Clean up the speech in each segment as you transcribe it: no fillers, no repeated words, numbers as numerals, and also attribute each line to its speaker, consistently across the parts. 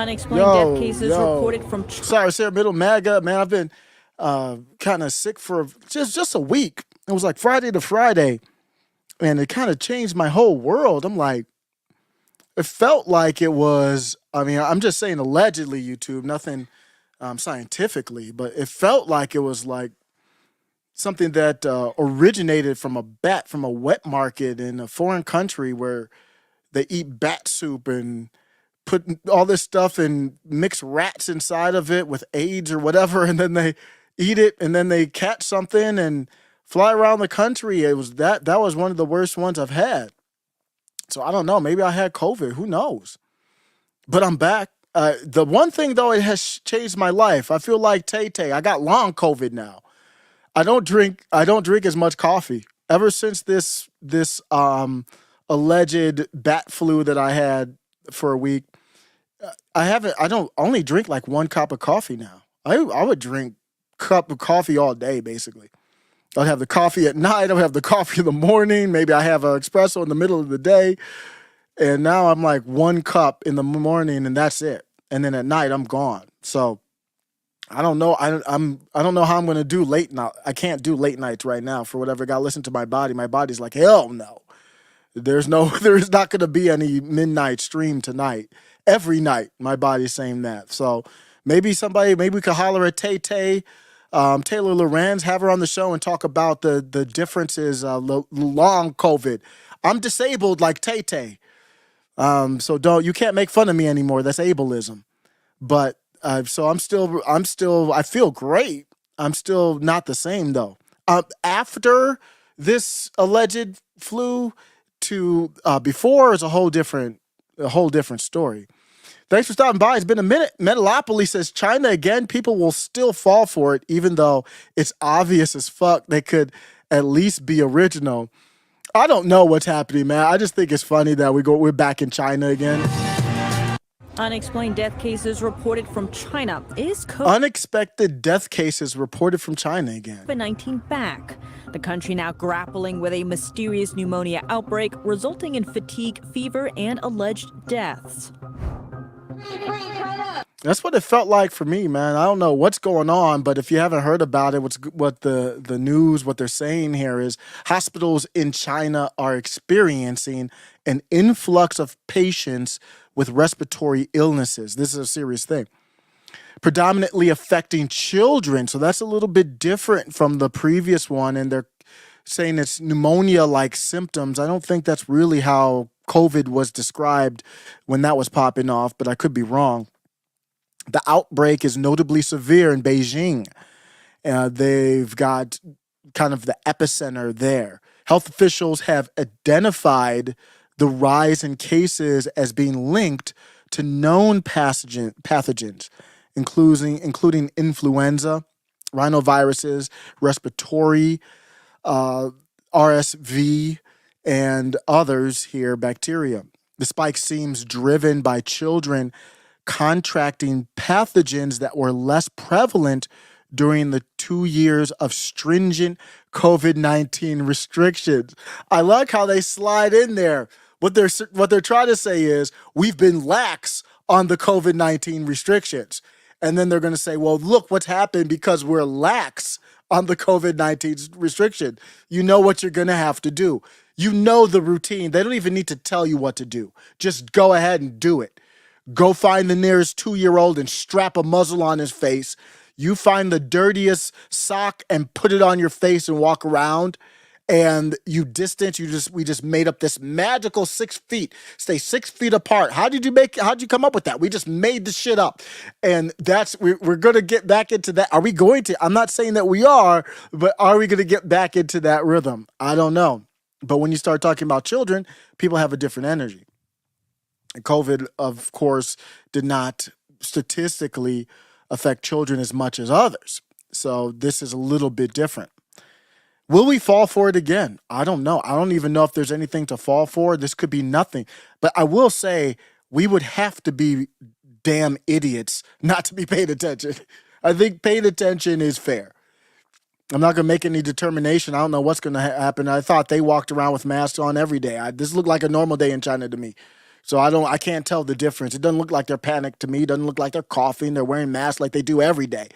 Speaker 1: Unexplained death
Speaker 2: Yo,
Speaker 1: cases
Speaker 2: yo.
Speaker 1: reported from
Speaker 2: Sorry, Sarah Middle MAGA. Man, I've been kind of sick for just a week. It was like Friday to Friday, and it kind of changed my whole world. I'm like, it felt like it was, I mean, I'm just saying allegedly, YouTube, nothing scientifically, but it felt like it was like something that originated from a bat from a wet market in a foreign country where they eat bat soup and put all this stuff and mix rats inside of it with AIDS or whatever, and then they eat it, and then they catch something and fly around the country. It was that was one of the worst ones I've had. So I don't know. Maybe I had COVID. Who knows? But I'm back. The one thing though, it has changed my life. I feel like Tay Tay. I got long COVID now. I don't drink as much coffee. Ever since this alleged bat flu that I had for a week, I don't only drink like one cup of coffee now. I would drink cup of coffee all day basically. I'd have the coffee at night, I would have the coffee in the morning, maybe I have an espresso in the middle of the day. And now I'm like one cup in the morning and that's it. And then at night I'm gone. So I don't know. I don't know how I'm gonna do late night. I can't do late nights right now for whatever. Got to listen to my body. My body's like, hell no. There's no, there is not going to be any midnight stream tonight. Every night, my body's saying that. So maybe we could holler at Tay Tay, Taylor Lorenz, have her on the show and talk about the differences. Long COVID. I'm disabled like Tay Tay. So you can't make fun of me anymore. That's ableism. But so I feel great. I'm still not the same though. After this alleged flu to before is a whole different story. Thanks for stopping by. It's been a minute. Metalopoly says China again. People will still fall for it, even though it's obvious as fuck. They could at least be original. I don't know what's happening, man. I just think it's funny that we're back in China again.
Speaker 1: unexplained death cases reported from China. Is
Speaker 2: Unexpected death cases reported from China again.
Speaker 1: COVID-19 back? The country now grappling with a mysterious pneumonia outbreak resulting in fatigue, fever, and alleged deaths.
Speaker 2: That's what it felt like for me, man. I don't know what's going on, but if you haven't heard about it, what the news, what they're saying here is hospitals in China are experiencing an influx of patients with respiratory illnesses. This is a serious thing. Predominantly affecting children. So that's a little bit different from the previous one. And they're saying it's pneumonia-like symptoms. I don't think that's really how COVID was described when that was popping off, but I could be wrong. The outbreak is notably severe in Beijing. They've got kind of the epicenter there. Health officials have identified the rise in cases as being linked to known pathogens, including influenza, rhinoviruses, respiratory, RSV, and others here, bacteria. The spike seems driven by children contracting pathogens that were less prevalent during the 2 years of stringent COVID-19 restrictions. I like how they slide in there. What they're trying to say is we've been lax on the COVID-19 restrictions. And then they're going to say, well, look what's happened because we're lax on the COVID-19 restriction. You know what you're going to have to do. You know the routine. They don't even need to tell you what to do. Just go ahead and do it. Go find the nearest 2-year-old and strap a muzzle on his face. You find the dirtiest sock and put it on your face and walk around. And you distance. We just made up this magical 6 feet. Stay 6 feet apart. How'd you come up with that? We just made the shit up. And we're gonna get back into that. Are we going to? I'm not saying that we are, but are we gonna get back into that rhythm? I don't know. But when you start talking about children, people have a different energy. COVID, of course, did not statistically affect children as much as others. So this is a little bit different. Will we fall for it again? I don't know. I don't even know if there's anything to fall for. This could be nothing. But I will say we would have to be damn idiots not to be paying attention. I think paying attention is fair. I'm not going to make any determination. I don't know what's going to happen. I thought they walked around with masks on every day. This looked like a normal day in China to me. So I can't tell the difference. It doesn't look like they're panicked to me. It doesn't look like they're coughing. They're wearing masks like they do every day.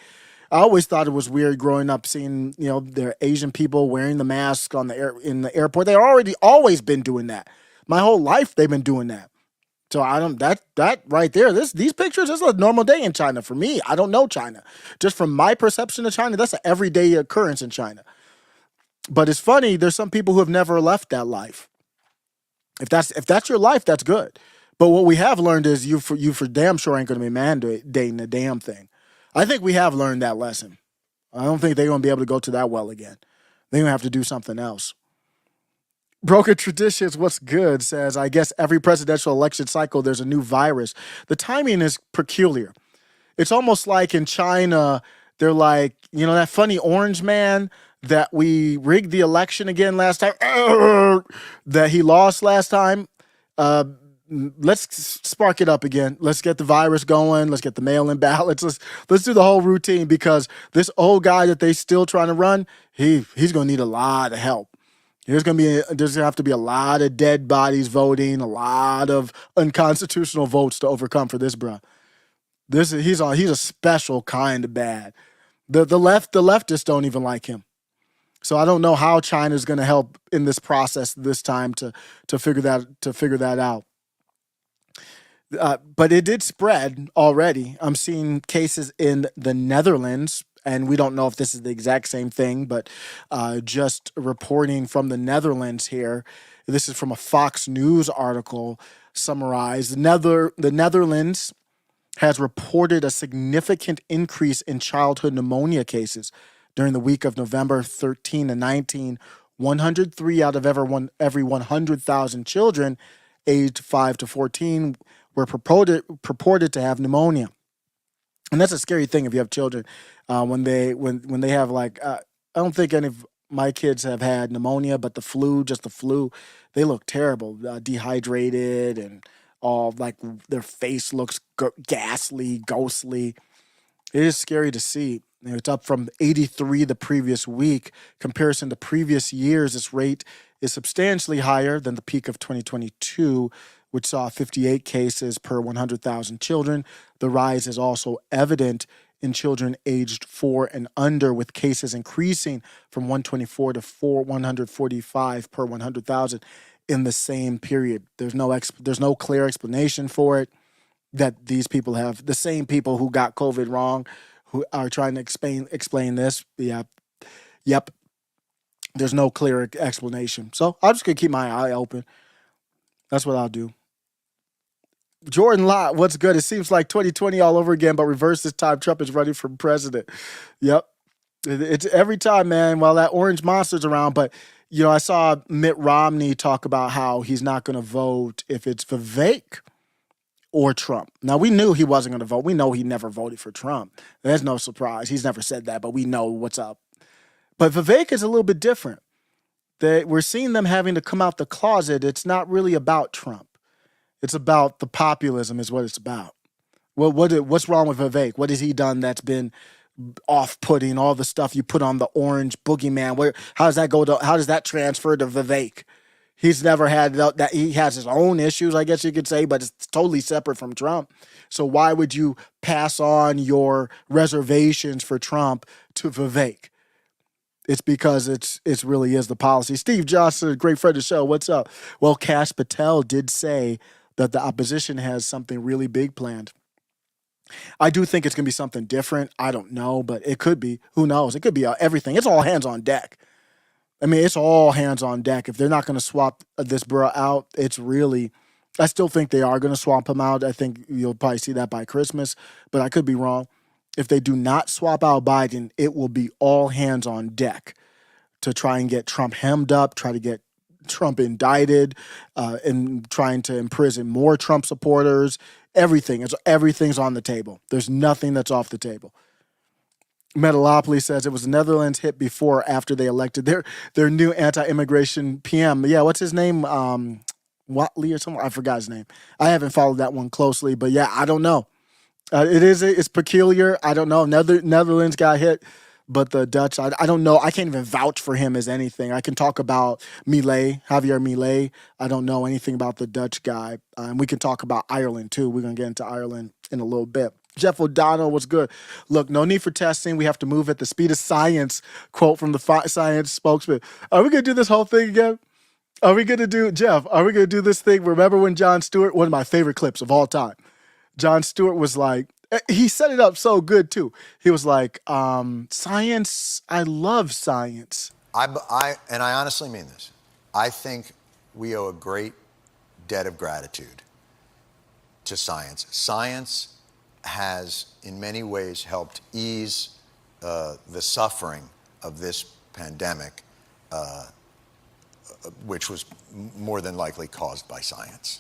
Speaker 2: I always thought it was weird growing up seeing, their Asian people wearing the mask in the airport. They already always been doing that. My whole life they've been doing that. So I don't that right there. These pictures is a normal day in China for me. I don't know China. Just from my perception of China, that's an everyday occurrence in China. But it's funny, there's some people who have never left that life. If that's your life, that's good. But what we have learned is you for damn sure ain't going to be mandating a damn thing. I think we have learned that lesson. I don't think they're going to be able to go to that well again. They're going to have to do something else. Broken Traditions, what's good, says, I guess every presidential election cycle, there's a new virus. The timing is peculiar. It's almost like in China, they're like, that funny orange man that we rigged the election again last time, that he lost last time. Let's spark it up again. Let's get the virus going. Let's get the mail-in ballots. Let's do the whole routine, because this old guy that they still trying to run, he's going to need a lot of help. There's going to have to be a lot of dead bodies voting, a lot of unconstitutional votes to overcome for this bruh. He's a special kind of bad. The leftists don't even like him. So I don't know how China's going to help in this process this time to figure that out. But it did spread already. I'm seeing cases in the Netherlands, and we don't know if this is the exact same thing, but just reporting from the Netherlands here. This is from a Fox News article summarized. The Netherlands has reported a significant increase in childhood pneumonia cases during the week of November 13 and 19. 103 out of every 100,000 children aged 5 to 14 were purported to have pneumonia. And that's a scary thing if you have children. When they have I don't think any of my kids have had pneumonia, but the flu, they look terrible, dehydrated, and all their face looks ghastly, ghostly. It is scary to see. It's up from 83 the previous week. Comparison to previous years, this rate is substantially higher than the peak of 2022, which saw 58 cases per 100,000 children. The rise is also evident in children aged 4 and under, with cases increasing from 124 to 145 per 100,000 in the same period. There's no clear explanation for it, that these people have the same people who got COVID wrong, who are trying to explain this. Yep. There's no clear explanation. So I'm just going to keep my eye open. That's what I'll do. Jordan Lott, what's good? It seems like 2020 all over again, but reverse this time. Trump is running for president. Yep. It's every time, man, while that orange monster's around. But, I saw Mitt Romney talk about how he's not going to vote if it's Vivek or Trump. Now, we knew he wasn't going to vote. We know he never voted for Trump. There's no surprise. He's never said that, but we know what's up. But Vivek is a little bit different. We're seeing them having to come out the closet. It's not really about Trump. It's about the populism is what it's about. Well, what's wrong with Vivek? What has he done that's been off-putting? All the stuff you put on the orange boogeyman. How does that go? How does that transfer to Vivek? He's never had that. He has his own issues, I guess you could say, but it's totally separate from Trump. So why would you pass on your reservations for Trump to Vivek? It's because it really is the policy. Steve Johnson, great friend of the show. What's up? Well, Kash Patel did say that the opposition has something really big planned. I do think it's going to be something different. I don't know, but it could be. Who knows? It could be everything. It's all hands on deck. I mean, it's all hands on deck. If they're not going to swap this bro out, I still think they are going to swap him out. I think you'll probably see that by Christmas, but I could be wrong. If they do not swap out Biden, it will be all hands on deck to try and get Trump hemmed up, try to get Trump indicted, and trying to imprison more Trump supporters. Everything's on the table. There's nothing that's off the table. Metalopoly says it was the Netherlands hit before or after they elected their new anti-immigration PM. Yeah, what's his name? Watley or something? I forgot his name. I haven't followed that one closely, but yeah, I don't know. It's peculiar. I don't know. Netherlands got hit But the Dutch, I don't know. I can't even vouch for him as anything. I can talk about Javier Milei. I don't know anything about the Dutch guy. And we can talk about Ireland too. We're going to get into Ireland in a little bit. Jeff O'Donnell, what's good? Look, no need for testing. We have to move at the speed of science. Quote from the science spokesman. Are we going to do this whole thing again? Are we going to do, Jeff, are we going to do this thing? Remember when Jon Stewart, one of my favorite clips of all time, Jon Stewart was like, he set it up so good too. He was like, science, I love science.
Speaker 3: And I honestly mean this. I think we owe a great debt of gratitude to science. Science has, in many ways, helped ease the suffering of this pandemic, which was more than likely caused by science.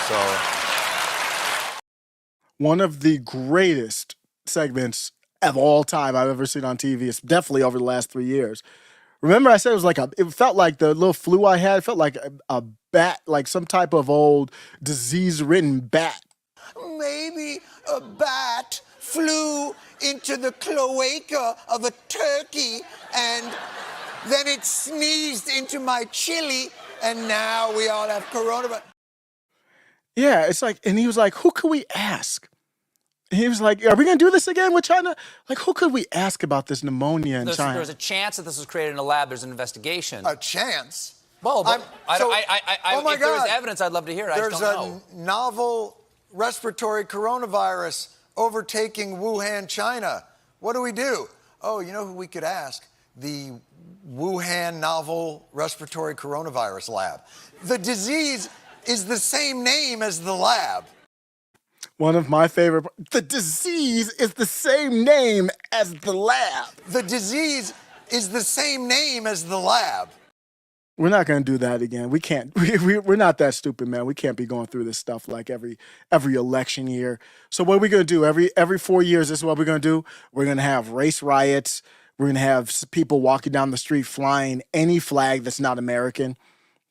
Speaker 3: So,
Speaker 2: one of the greatest segments of all time I've ever seen on TV. It's definitely over the last 3 years. Remember I said it was like it felt like the little flu I had, it felt like a bat, like some type of old disease-ridden bat.
Speaker 3: maybe a bat flew into the cloaca of a turkey and then it sneezed into my chili and now we all have coronavirus.
Speaker 2: Yeah, it's like, and he was like, who could we ask? He was like, are we going to do this again with China? Like, who could we ask about this pneumonia in China?
Speaker 4: There's a chance that this was created in a lab. There's an investigation.
Speaker 3: A chance?
Speaker 4: Well, but
Speaker 3: oh my
Speaker 4: if there was
Speaker 3: God.
Speaker 4: evidence, I'd love to hear it.
Speaker 3: There's
Speaker 4: I just don't know.
Speaker 3: a novel respiratory coronavirus overtaking Wuhan, China. What do? Oh, you know who we could ask? The Wuhan novel respiratory coronavirus lab. The disease is the same name as the lab.
Speaker 2: One of my favorite, the disease is the same name as the lab.
Speaker 3: The disease is the same name as the lab.
Speaker 2: We're not going to do that again. We can't. We're not that stupid, man. We can't be going through this stuff like every election year. So what are we going to do? Every 4 years, this is what we're going to do. We're going to have race riots. We're going to have people walking down the street flying any flag that's not American,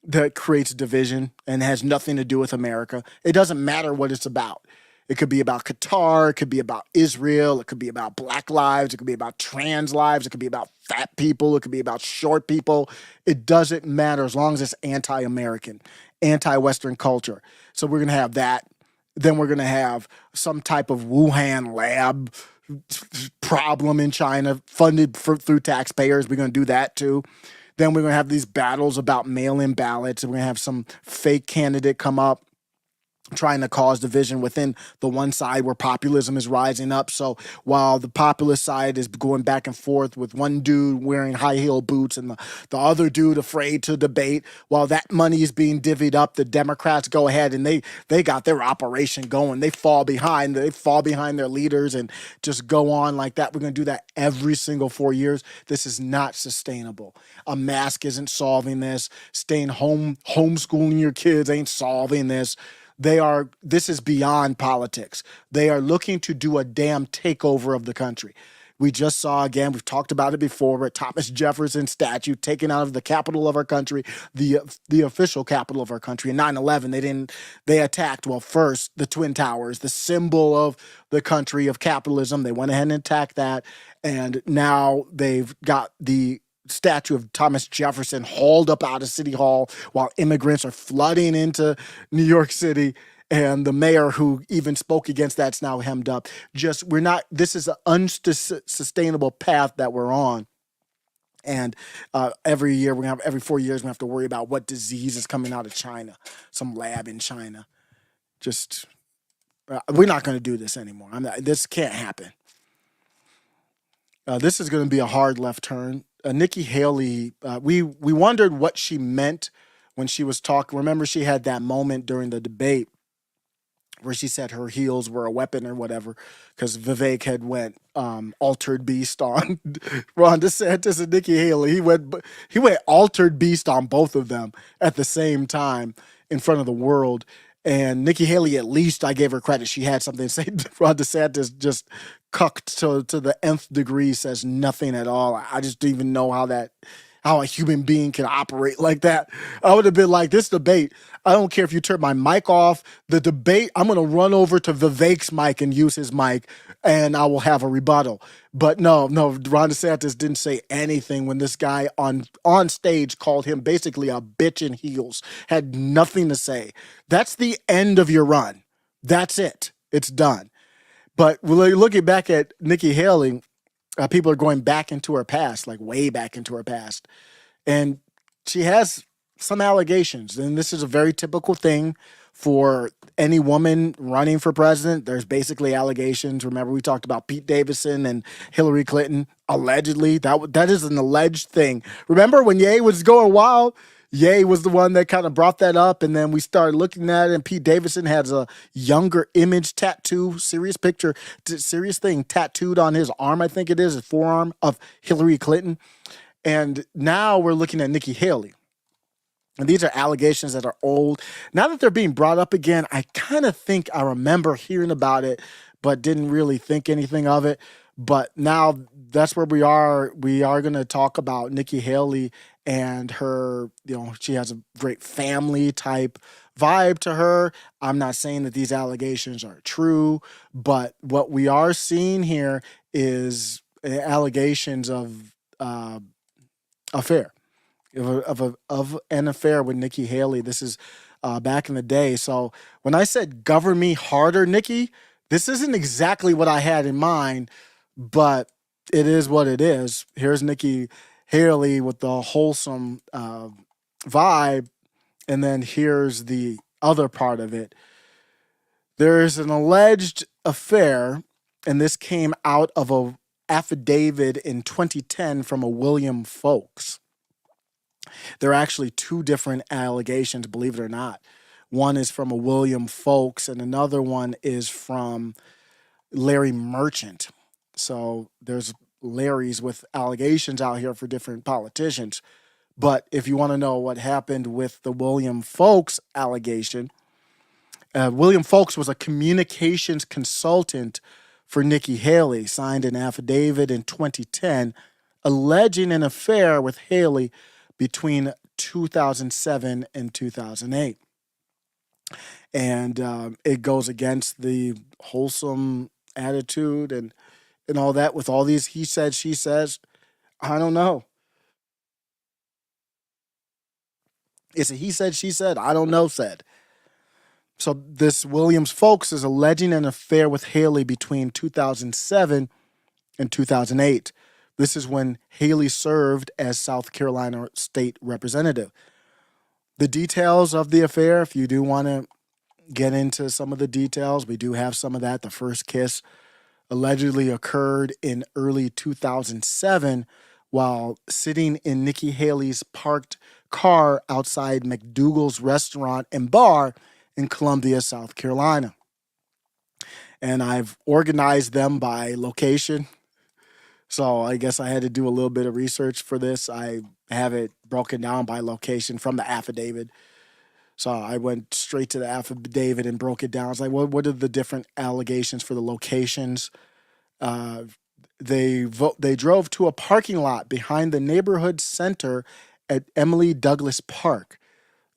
Speaker 2: that creates division and has nothing to do with America. It doesn't matter what it's about. It could be about Qatar. It could be about Israel. It could be about black lives. It could be about trans lives. It could be about fat people. It could be about short people. It doesn't matter as long as it's anti-American, anti-Western culture. So we're going to have that. Then we're going to have some type of Wuhan lab problem in China funded through taxpayers. We're going to do that too. Then we're going to have these battles about mail-in ballots. And we're going to have some fake candidate come up trying to cause division within the one side where populism is rising up. So while the populist side is going back and forth with one dude wearing high heel boots and the other dude afraid to debate, while that money is being divvied up, the Democrats go ahead and they got their operation going. They fall behind their leaders and just go on like that. We're going to do that every single 4 years. This is not sustainable. A mask isn't solving this. Staying home, homeschooling your kids ain't solving this. This is beyond politics. They are looking to do a damn takeover of the country. We just saw, again, we've talked about it before, but Thomas Jefferson statue taken out of the capital of our country, the official capital of our country. In 9/11, they attacked, well, first the Twin Towers, the symbol of the country of capitalism. They went ahead and attacked that. And now they've got the statue of Thomas Jefferson hauled up out of City Hall while immigrants are flooding into New York City. And the mayor who even spoke against that's now hemmed up. This is an unsustainable path that we're on. And every 4 years, we're going to have to worry about what disease is coming out of China, some lab in China. We're not going to do this anymore. This can't happen. This is going to be a hard left turn. Nikki Haley, we wondered what she meant when she was talking. Remember, she had that moment during the debate where she said her heels were a weapon or whatever, because Vivek had went altered beast on Ron DeSantis and Nikki Haley. He went altered beast on both of them at the same time in front of the world. And Nikki Haley, at least I gave her credit. She had something to say. Ron DeSantis just cucked to the nth degree, says nothing at all. I just don't even know how how a human being can operate like that. I would have been like, this debate, I don't care if you turn my mic off. The debate, I'm going to run over to Vivek's mic and use his mic, and I will have a rebuttal. But no, Ron DeSantis didn't say anything when this guy on stage called him basically a bitch in heels, had nothing to say. That's the end of your run. That's it. It's done. But looking back at Nikki Haley, people are going back into her past, like way back into her past. And she has some allegations. And this is a very typical thing for any woman running for president. There's basically allegations. Remember, we talked about Pete Davidson and Hillary Clinton, allegedly. That is an alleged thing. Remember when Ye was going wild? Ye was the one that kind of brought that up, and then we started looking at it, and Pete Davidson has a younger image tattoo, serious picture, serious thing tattooed on his arm, I think it is, his forearm, of Hillary Clinton. And now we're looking at Nikki Haley. And these are allegations that are old. Now that they're being brought up again, I kind of think I remember hearing about it, but didn't really think anything of it. But now that's where we are. We are going to talk about Nikki Haley and her, she has a great family type vibe to her. I'm not saying that these allegations are true, but what we are seeing here is allegations of affair. Of an affair with Nikki Haley. This is back in the day. So when I said govern me harder, Nikki, this isn't exactly what I had in mind, but it is what it is. Here's Nikki Haley with the wholesome vibe, and then here's the other part of it. There's an alleged affair, and this came out of a affidavit in 2010 from a William Folks. There are actually two different allegations, believe it or not. One is from a William Folks, and another one is from Larry Merchant. So there's Larrys with allegations out here for different politicians. But if you want to know what happened with the William Folks allegation, William Folks was a communications consultant for Nikki Haley, signed an affidavit in 2010 alleging an affair with Haley between 2007 and 2008. And it goes against the wholesome attitude and all that with all these he said, she says. I don't know. It's a he said, she said, I don't know said. So this Williams Folks is alleging an affair with Haley between 2007 and 2008. This is when Haley served as South Carolina state representative. The details of the affair, if you do want to get into some of the details, we do have some of that. The first kiss allegedly occurred in early 2007 while sitting in Nikki Haley's parked car outside McDougal's restaurant and bar in Columbia, South Carolina. And I've organized them by location. So I guess I had to do a little bit of research for this. I have it broken down by location from the affidavit. So I went straight to the affidavit and broke it down. I was like, what are the different allegations for the locations? They drove to a parking lot behind the neighborhood center at Emily Douglas Park.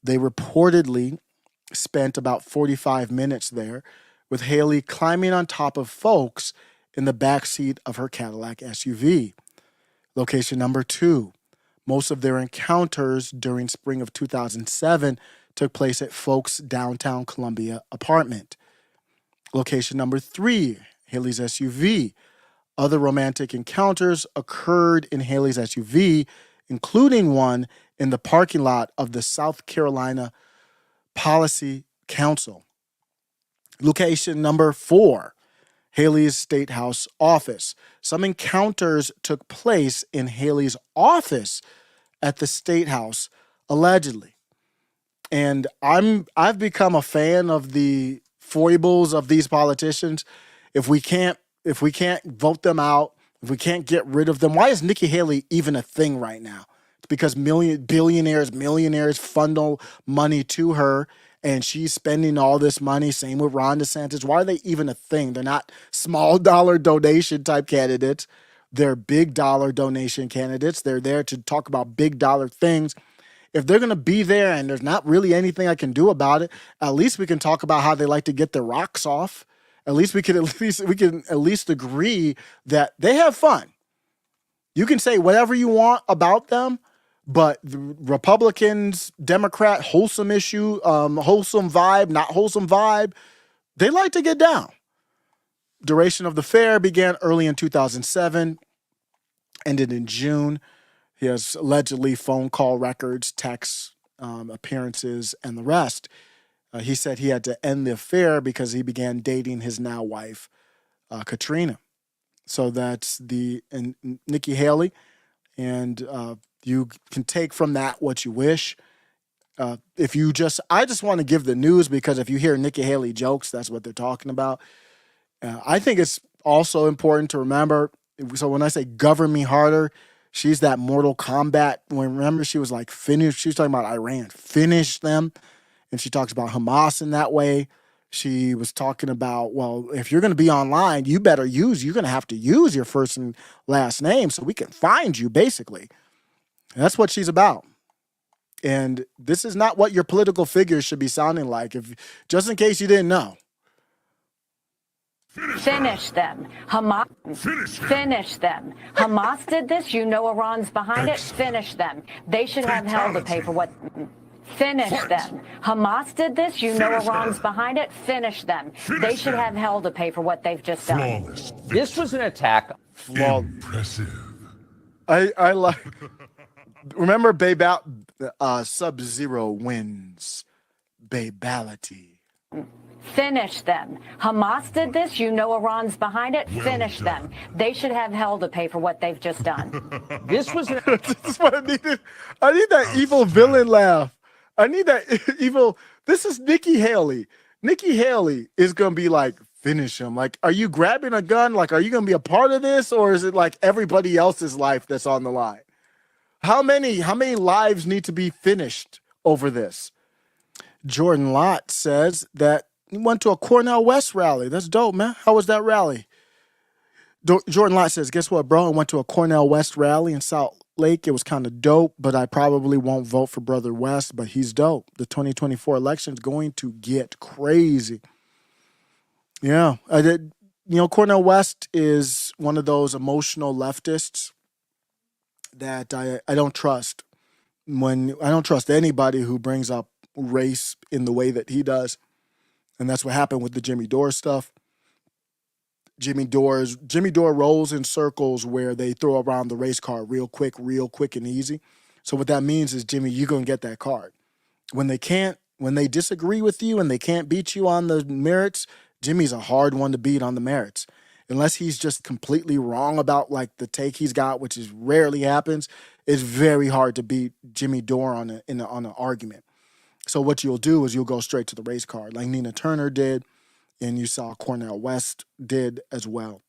Speaker 2: They reportedly spent about 45 minutes there, with Haley climbing on top of Folks in the backseat of her Cadillac SUV. Location number 2. Most of their encounters during spring of 2007 took place at Folks' downtown Columbia apartment. Location number 3, Haley's SUV. Other romantic encounters occurred in Haley's SUV, including one in the parking lot of the South Carolina Policy Council. Location number 4, Haley's State House office. Some encounters took place in Haley's office at the State House, allegedly. And I've become a fan of the foibles of these politicians. If we can't vote them out, if we can't get rid of them, why is Nikki Haley even a thing right now? It's because millionaires funnel money to her, and she's spending all this money. Same with Ron DeSantis. Why are they even a thing? They're not small dollar donation type candidates. They're big dollar donation candidates. They're there to talk about big dollar things. If they're going to be there and there's not really anything I can do about it, at least we can talk about how they like to get their rocks off. At least we can at least agree that they have fun. You can say whatever you want about them, but the Republicans, Democrat, wholesome issue, wholesome vibe, not wholesome vibe, they like to get down. Duration of the fair began early in 2007, ended in June. He has allegedly phone call records, texts, appearances, and the rest. He said he had to end the affair because he began dating his now wife, Katrina. So that's Nikki Haley, and you can take from that what you wish. I just want to give the news because if you hear Nikki Haley jokes, that's what they're talking about. I think it's also important to remember. So when I say govern me harder, she's that Mortal Kombat. Remember, she was like, finish. She was talking about Iran, finish them. And she talks about Hamas in that way. She was talking about, well, if you're going to be online, you're going to have to use your first and last name so we can find you, basically. And that's what she's about. And this is not what your political figures should be sounding like, just in case you didn't know.
Speaker 5: Finish them. Hamas. Finish them. Hamas did this. You know Iran's behind it. Finish them. They should have hell to pay for what. Finish them. Hamas did this. You know Iran's behind it. Finish them. They should have hell to pay for what they've just done.
Speaker 4: This was an attack.
Speaker 6: Impressive.
Speaker 2: I like. Remember, Sub-Zero wins. Babality.
Speaker 5: Finish them. Hamas did this. You know Iran's behind it. Finish them. They should have hell to pay for what they've just done.
Speaker 4: This was an
Speaker 2: This is what I needed. I need that evil villain laugh. I need that evil. This is Nikki Haley. Nikki Haley is going to be like, finish him. Like, are you grabbing a gun? Like, are you going to be a part of this? Or is it like everybody else's life that's on the line? How many lives need to be finished over this? Jordan Lott says that he went to a Cornell West rally. That's dope, man. How was that rally? Jordan Lott says, guess what, bro? I went to a Cornell West rally in Salt Lake. It was kind of dope, but I probably won't vote for Brother West, but he's dope. The 2024 election is going to get crazy. Yeah. Cornell West is one of those emotional leftists that I don't trust. I don't trust anybody who brings up race in the way that he does. And that's what happened with the Jimmy Dore stuff. Jimmy Dore rolls in circles where they throw around the race card real quick and easy. So what that means is, Jimmy, you're going to get that card. When they disagree with you and they can't beat you on the merits, Jimmy's a hard one to beat on the merits. Unless he's just completely wrong about like the take he's got, which is rarely happens, it's very hard to beat Jimmy Dore on an argument. So what you'll do is you'll go straight to the race card, like Nina Turner did, and you saw Cornell West did as well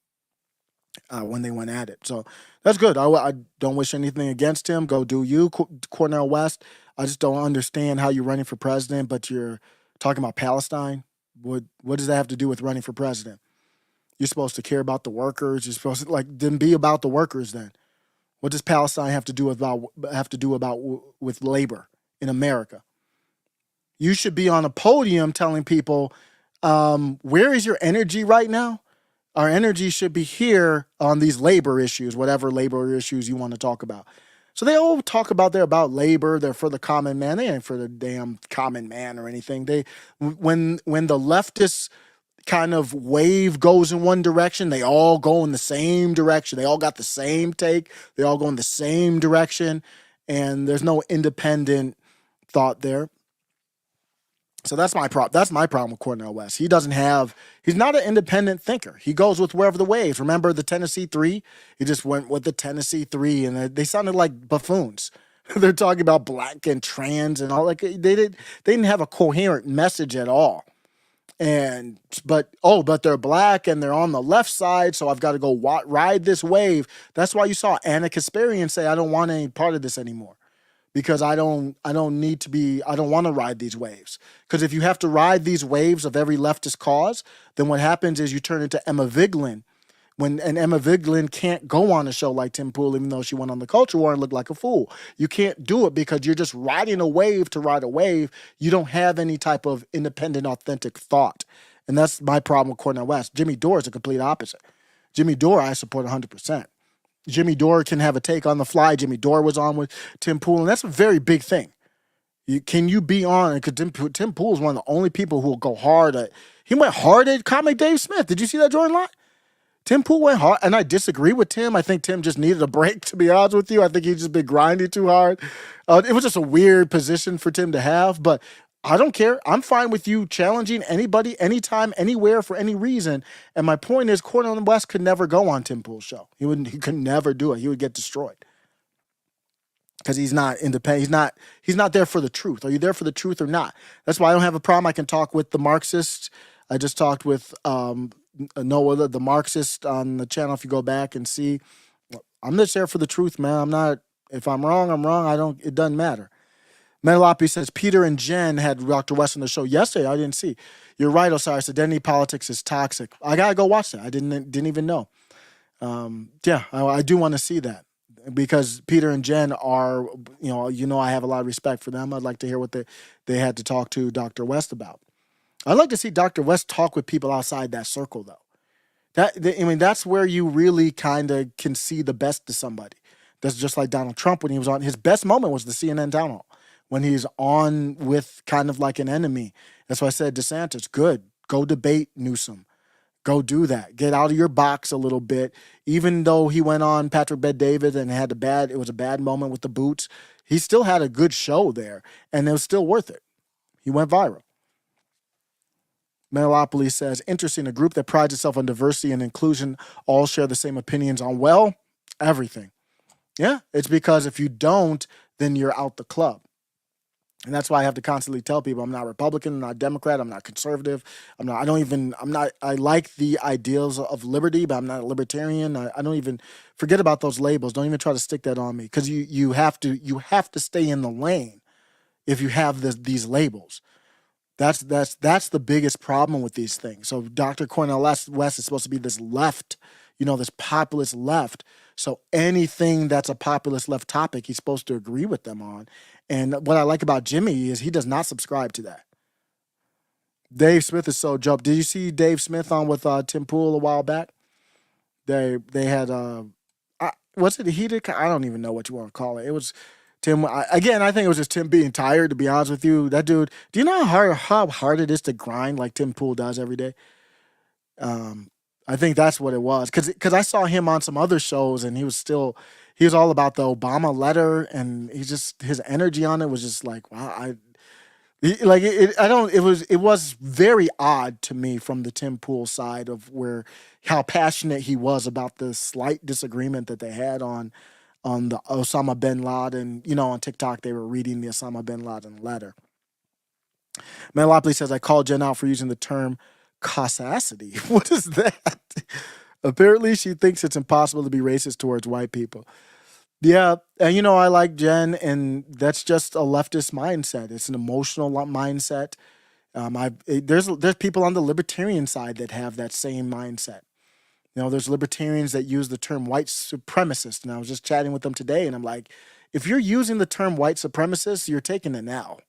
Speaker 2: when they went at it. So that's good. I don't wish anything against him. Go do you, Cornell West. I just don't understand how you're running for president, but you're talking about Palestine. What does that have to do with running for president? You're supposed to care about the workers. You're supposed to then be about the workers. Then, what does Palestine have to do with labor in America? You should be on a podium telling people, where is your energy right now? Our energy should be here on these labor issues, whatever labor issues you want to talk about. So they all talk about they're about labor. They're for the common man. They ain't for the damn common man or anything. When the leftists kind of wave goes in one direction, they all go in the same direction. They all got the same take. They all go in the same direction, and there's no independent thought there. So that's my problem with Cornel West. He's not an independent thinker. He goes with wherever the waves. Remember the Tennessee Three? He just went with the Tennessee Three, and they sounded like buffoons. They're talking about black and trans and all. Like they didn't have a coherent message at all. But they're black and they're on the left side, so I've got to go ride this wave. That's why you saw Anna Kasparian say, I don't want any part of this anymore. Because I don't want to ride these waves. Because if you have to ride these waves of every leftist cause, then what happens is you turn into Emma Vigeland, And Emma Vigeland can't go on a show like Tim Pool, even though she went on the Culture War and looked like a fool. You can't do it because you're just riding a wave to ride a wave. You don't have any type of independent, authentic thought. And that's my problem with Cornel West. Jimmy Dore is the complete opposite. Jimmy Dore, I support 100%. Jimmy Dore can have a take on the fly. Jimmy Dore was on with Tim Pool, and that's a very big thing. Can you be on? Because Tim Pool is one of the only people who will go hard at. He went hard at comic Dave Smith. Did you see that, Jordan Lott? Tim Pool went hard, and I disagree with Tim. I think Tim just needed a break, to be honest with you. I think he's just been grinding too hard. It was just a weird position for Tim to have, but I don't care. I'm fine with you challenging anybody, anytime, anywhere, for any reason. And my point is, Cornel West could never go on Tim Pool's show. He could never do it. He would get destroyed because he's not independent. He's not there for the truth. Are you there for the truth or not? That's why I don't have a problem. I can talk with the Marxists. I just talked with Noah, the Marxist, on the channel. If you go back and see, I'm just there for the truth, man. I'm not. If I'm wrong, I'm wrong. It doesn't matter. Metalopi says Peter and Jen had Dr. West on the show yesterday. I didn't see. You're right, Osiris. Identity politics is toxic. I gotta go watch that. I didn't even know. I do want to see that because Peter and Jen are, I have a lot of respect for them. I'd like to hear what they had to talk to Dr. West about. I'd like to see Dr. West talk with people outside that circle, though. That's where you really kind of can see the best of somebody. That's just like Donald Trump when he was on. His best moment was the CNN town hall when he's on with kind of like an enemy. That's why I said DeSantis, good. Go debate Newsom. Go do that. Get out of your box a little bit. Even though he went on Patrick Bet-David and it was a bad moment with the boots, he still had a good show there, and it was still worth it. He went viral. Metalopoly says, interesting, a group that prides itself on diversity and inclusion all share the same opinions on, everything. Yeah, it's because if you don't, then you're out the club. And that's why I have to constantly tell people I'm not Republican, I'm not Democrat, I'm not conservative. I like the ideals of liberty, but I'm not a libertarian. I don't even forget about those labels. Don't even try to stick that on me because you have to stay in the lane if you have these labels. That's the biggest problem with these things. So Dr. Cornel West is supposed to be this left, this populist left. So anything that's a populist left topic, he's supposed to agree with them on. And what I like about Jimmy is he does not subscribe to that. Dave Smith is so dope. Did you see Dave Smith on with Tim Pool a while back? They had was it heated? I don't even know what you want to call it. It was Tim. I think it was just Tim being tired. To be honest with you, that dude. Do you know how hard it is to grind like Tim Pool does every day? I think that's what it was. Because I saw him on some other shows and he was all about the Obama letter, and his energy on it was just like, wow. It was very odd to me from the Tim Pool side of how passionate he was about the slight disagreement that they had on the Osama bin Laden. On TikTok they were reading the Osama bin Laden letter. Metalopoly says, I called Jen out for using the term causality. What is that? Apparently she thinks it's impossible to be racist towards white people. Yeah, and I like Jen, and that's just a leftist mindset. It's an emotional mindset. There's people on the libertarian side that have that same mindset. There's libertarians that use the term white supremacist, and I was just chatting with them today, and I'm like, if you're using the term white supremacist, you're taking an L.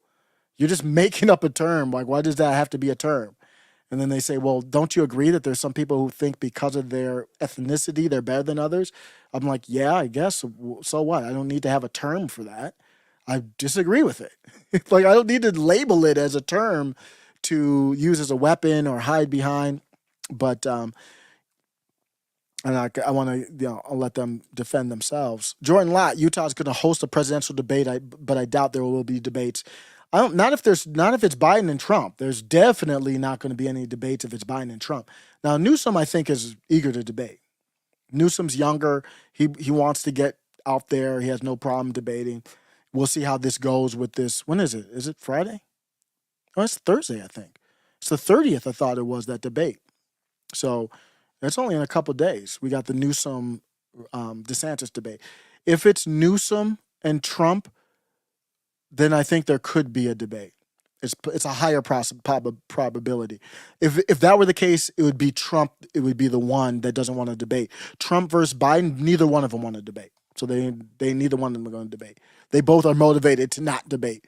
Speaker 2: You're just making up a term. Like, why does that have to be a term? And then they say, well, don't you agree that there's some people who think because of their ethnicity, they're better than others? I'm like, yeah, I guess. So what? I don't need to have a term for that. I disagree with it. I don't need to label it as a term to use as a weapon or hide behind. But I want to I'll let them defend themselves. Jordan Lott, Utah's going to host a presidential debate, but I doubt there will be debates. Not if it's Biden and Trump. There's definitely not going to be any debates if it's Biden and Trump. Now, Newsom, I think, is eager to debate. Newsom's younger. He wants to get out there. He has no problem debating. We'll see how this goes with this. When is it? Is it Friday? Oh, it's Thursday, I think. It's the 30th, I thought it was, that debate. So it's only in a couple of days. We got the Newsom DeSantis debate. If it's Newsom and Trump, then I think there could be a debate. It's a higher probability. If that were the case, it would be Trump. It would be the one that doesn't want to debate. Trump versus Biden, neither one of them want to debate. So they neither one of them are going to debate. They both are motivated to not debate.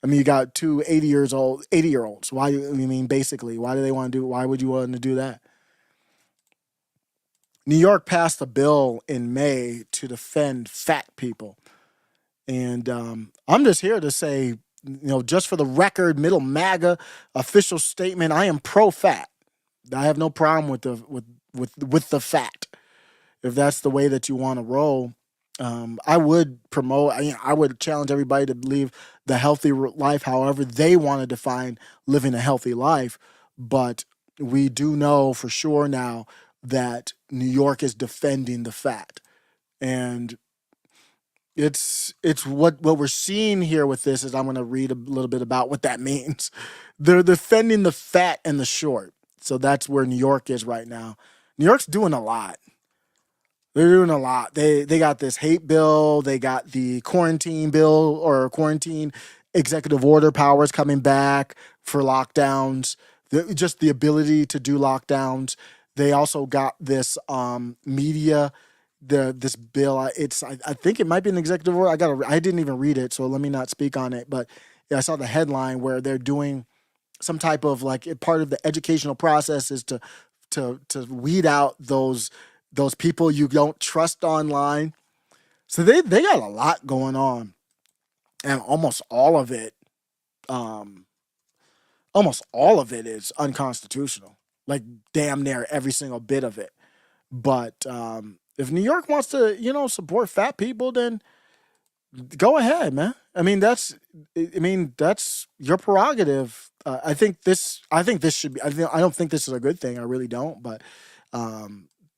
Speaker 2: I mean, you got two 80-year-olds. Why? I mean, basically, why do they want to do? Why would you want to do that? New York passed a bill in May to defend fat people, and I'm just here to say, just for the record, middle MAGA official statement, I am pro-fat. I have no problem with the fat. If that's the way that you want to roll, I would promote. I would challenge everybody to live the healthy life, however they want to define living a healthy life. But we do know for sure now that New York is defending the fat, and it's what we're seeing here with this is I'm going to read a little bit about what that means. They're defending the fat and the short. So that's where New York is right now. New York's doing a lot. They're doing a lot. They got this hate bill. They got the quarantine bill or quarantine executive order powers coming back for lockdowns. Just the ability to do lockdowns. They also got this media. This bill, I think it might be an executive order. I didn't even read it, so let me not speak on it. But yeah, I saw the headline where they're doing some type of part of the educational process is to weed out those people you don't trust online. So they got a lot going on, and almost all of it is unconstitutional. Like damn near every single bit of it. But if New York wants to, support fat people, then go ahead, man. I mean, that's your prerogative. I think this should be. I don't think this is a good thing. I really don't. But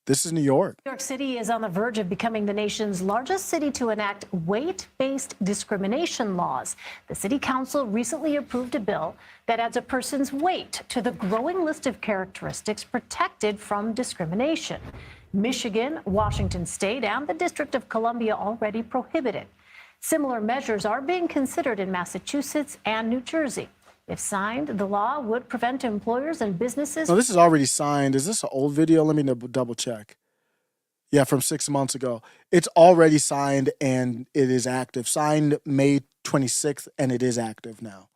Speaker 2: this is New York.
Speaker 7: New York City is on the verge of becoming the nation's largest city to enact weight-based discrimination laws. The city council recently approved a bill that adds a person's weight to the growing list of characteristics protected from discrimination. Michigan, Washington State, and the District of Columbia already prohibit it. Similar measures are being considered in Massachusetts and New Jersey. If signed, the law would prevent employers and businesses.
Speaker 2: No, this is already signed. Is this an old video? Let me double check. Yeah, from 6 months ago. It's already signed and it is active. Signed May 26th, and it is active now.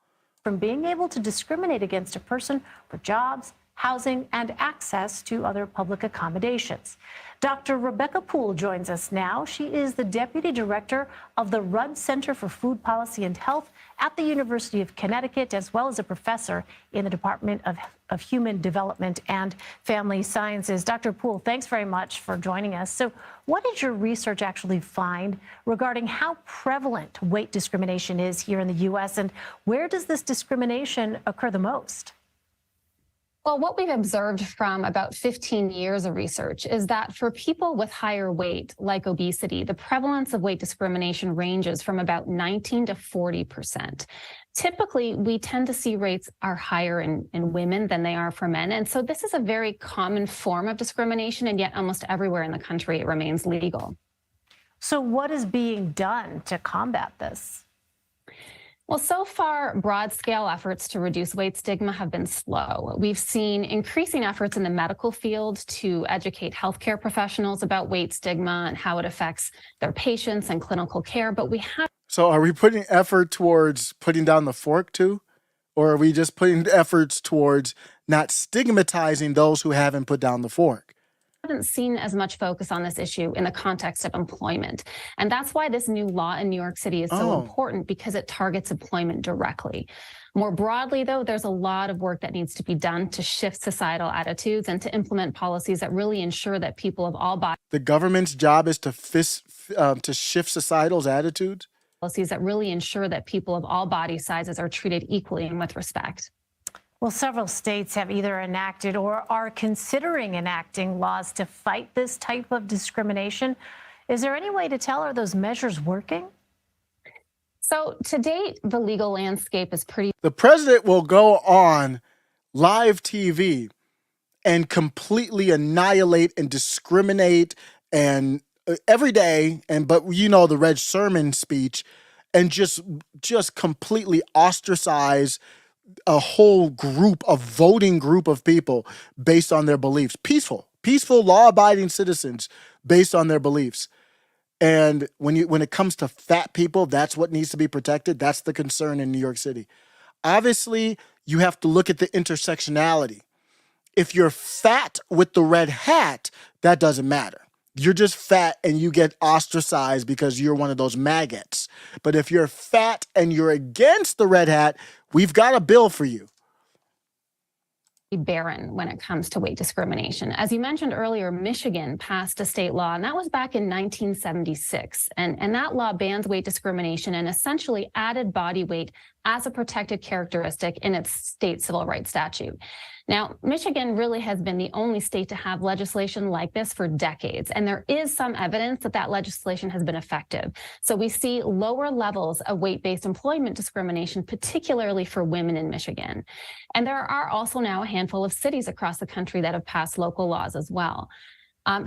Speaker 7: From being able to discriminate against a person for jobs, housing, and access to other public accommodations. Dr. Rebecca Poole joins us now. She is the Deputy Director of the Rudd Center for Food Policy and Health at the University of Connecticut, as well as a professor in the Department of Human Development and Family Sciences. Dr. Poole, thanks very much for joining us. So what did your research actually find regarding how prevalent weight discrimination is here in the U.S., and where does this discrimination occur the most?
Speaker 8: Well, what we've observed from about 15 years of research is that for people with higher weight, like obesity, the prevalence of weight discrimination ranges from about 19 to 40%. Typically, we tend to see rates are higher in women than they are for men. And so this is a very common form of discrimination, and yet almost everywhere in the country it remains legal.
Speaker 7: So what is being done to combat this?
Speaker 8: Well, so far, broad-scale efforts to reduce weight stigma have been slow. We've seen increasing efforts in the medical field to educate healthcare professionals about weight stigma and how it affects their patients and clinical care, but we have...
Speaker 2: So are we putting effort towards putting down the fork too? Or are we just putting efforts towards not stigmatizing those who haven't put down the fork?
Speaker 8: Haven't seen as much focus on this issue in the context of employment. And that's why this new law in New York City is so important, because it targets employment directly. More broadly, though, there's a lot of work that needs to be done to shift societal attitudes and to implement policies that really ensure that people of all bodies...
Speaker 2: The government's job is to shift societal attitudes?
Speaker 8: Policies that really ensure that people of all body sizes are treated equally and with respect.
Speaker 7: Well, several states have either enacted or are considering enacting laws to fight this type of discrimination. Is there any way to tell, are those measures working?
Speaker 8: So to date, the legal landscape is pretty...
Speaker 2: The president will go on live TV and completely annihilate and discriminate and every day, but the Reg Sermon speech, and just completely ostracize a whole voting group of people based on their beliefs. Peaceful, law-abiding citizens based on their beliefs. And when it comes to fat people, that's what needs to be protected. That's the concern in New York City. Obviously, you have to look at the intersectionality. If you're fat with the red hat, that doesn't matter. You're just fat and you get ostracized because you're one of those maggots. But if you're fat and you're against the red hat, we've got a bill for you.
Speaker 8: Barren when it comes to weight discrimination. As you mentioned earlier, Michigan passed a state law, and that was back in 1976. And that law bans weight discrimination and essentially added body weight as a protected characteristic in its state civil rights statute. Now, Michigan really has been the only state to have legislation like this for decades, and there is some evidence that that legislation has been effective. So we see lower levels of weight-based employment discrimination, particularly for women in Michigan. And there are also now a handful of cities across the country that have passed local laws as well.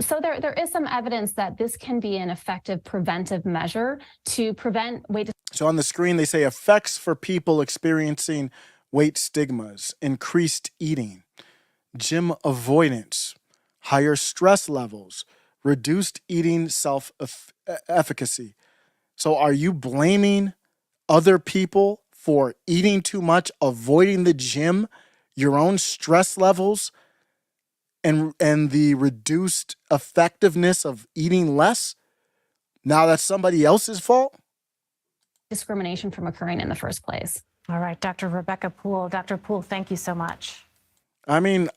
Speaker 8: So there is some evidence that this can be an effective preventive measure to prevent weight.
Speaker 2: So on the screen, they say effects for people experiencing weight stigmas, increased eating, gym avoidance, higher stress levels, reduced eating self-efficacy. So are you blaming other people for eating too much, avoiding the gym, your own stress levels, and the reduced effectiveness of eating less? Now that's somebody else's fault?
Speaker 8: Discrimination from occurring in the first place.
Speaker 7: All right, Dr. Rebecca Poole. Dr. Poole, thank you so much.
Speaker 2: I mean,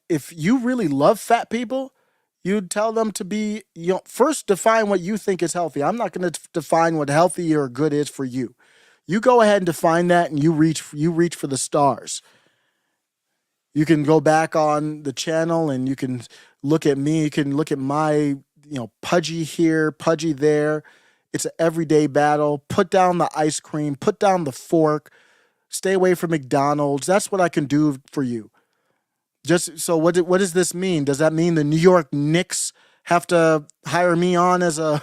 Speaker 2: if you really love fat people, you'd tell them to be, first define what you think is healthy. I'm not going to define what healthy or good is for you. You go ahead and define that, and you reach for the stars. You can go back on the channel and you can look at me. You can look at my, pudgy here, pudgy there. It's an everyday battle. Put down the ice cream, put down the fork, stay away from McDonald's. That's what I can do for you. Just so what does this mean? Does that mean the New York Knicks have to hire me on as a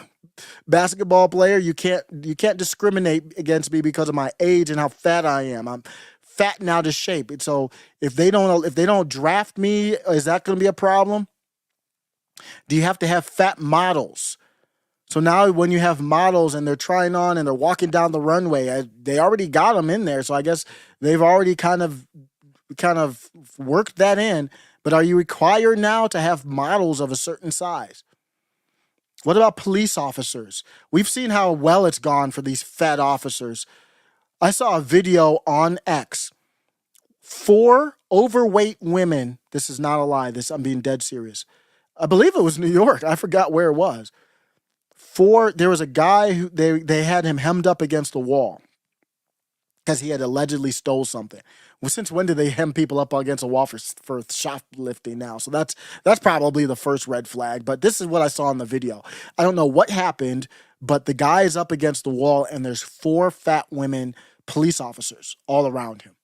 Speaker 2: basketball player? You can't discriminate against me because of my age and how fat I am. I'm fat and out of shape. And so if they don't draft me, is that going to be a problem? Do you have to have fat models? So now when you have models and they're trying on and they're walking down the runway, they already got them in there. So I guess they've already kind of worked that in. But are you required now to have models of a certain size? What about police officers? We've seen how well it's gone for these fat officers. I saw a video on X. 4 overweight women. This is not a lie. I'm being dead serious. I believe it was New York. I forgot where it was. There was a guy who they had him hemmed up against a wall because he had allegedly stole something. Well, since when do they hem people up against a wall for shoplifting now? So that's probably the first red flag. But this is what I saw in the video. I don't know what happened, but the guy is up against the wall and there's 4 fat women police officers all around him.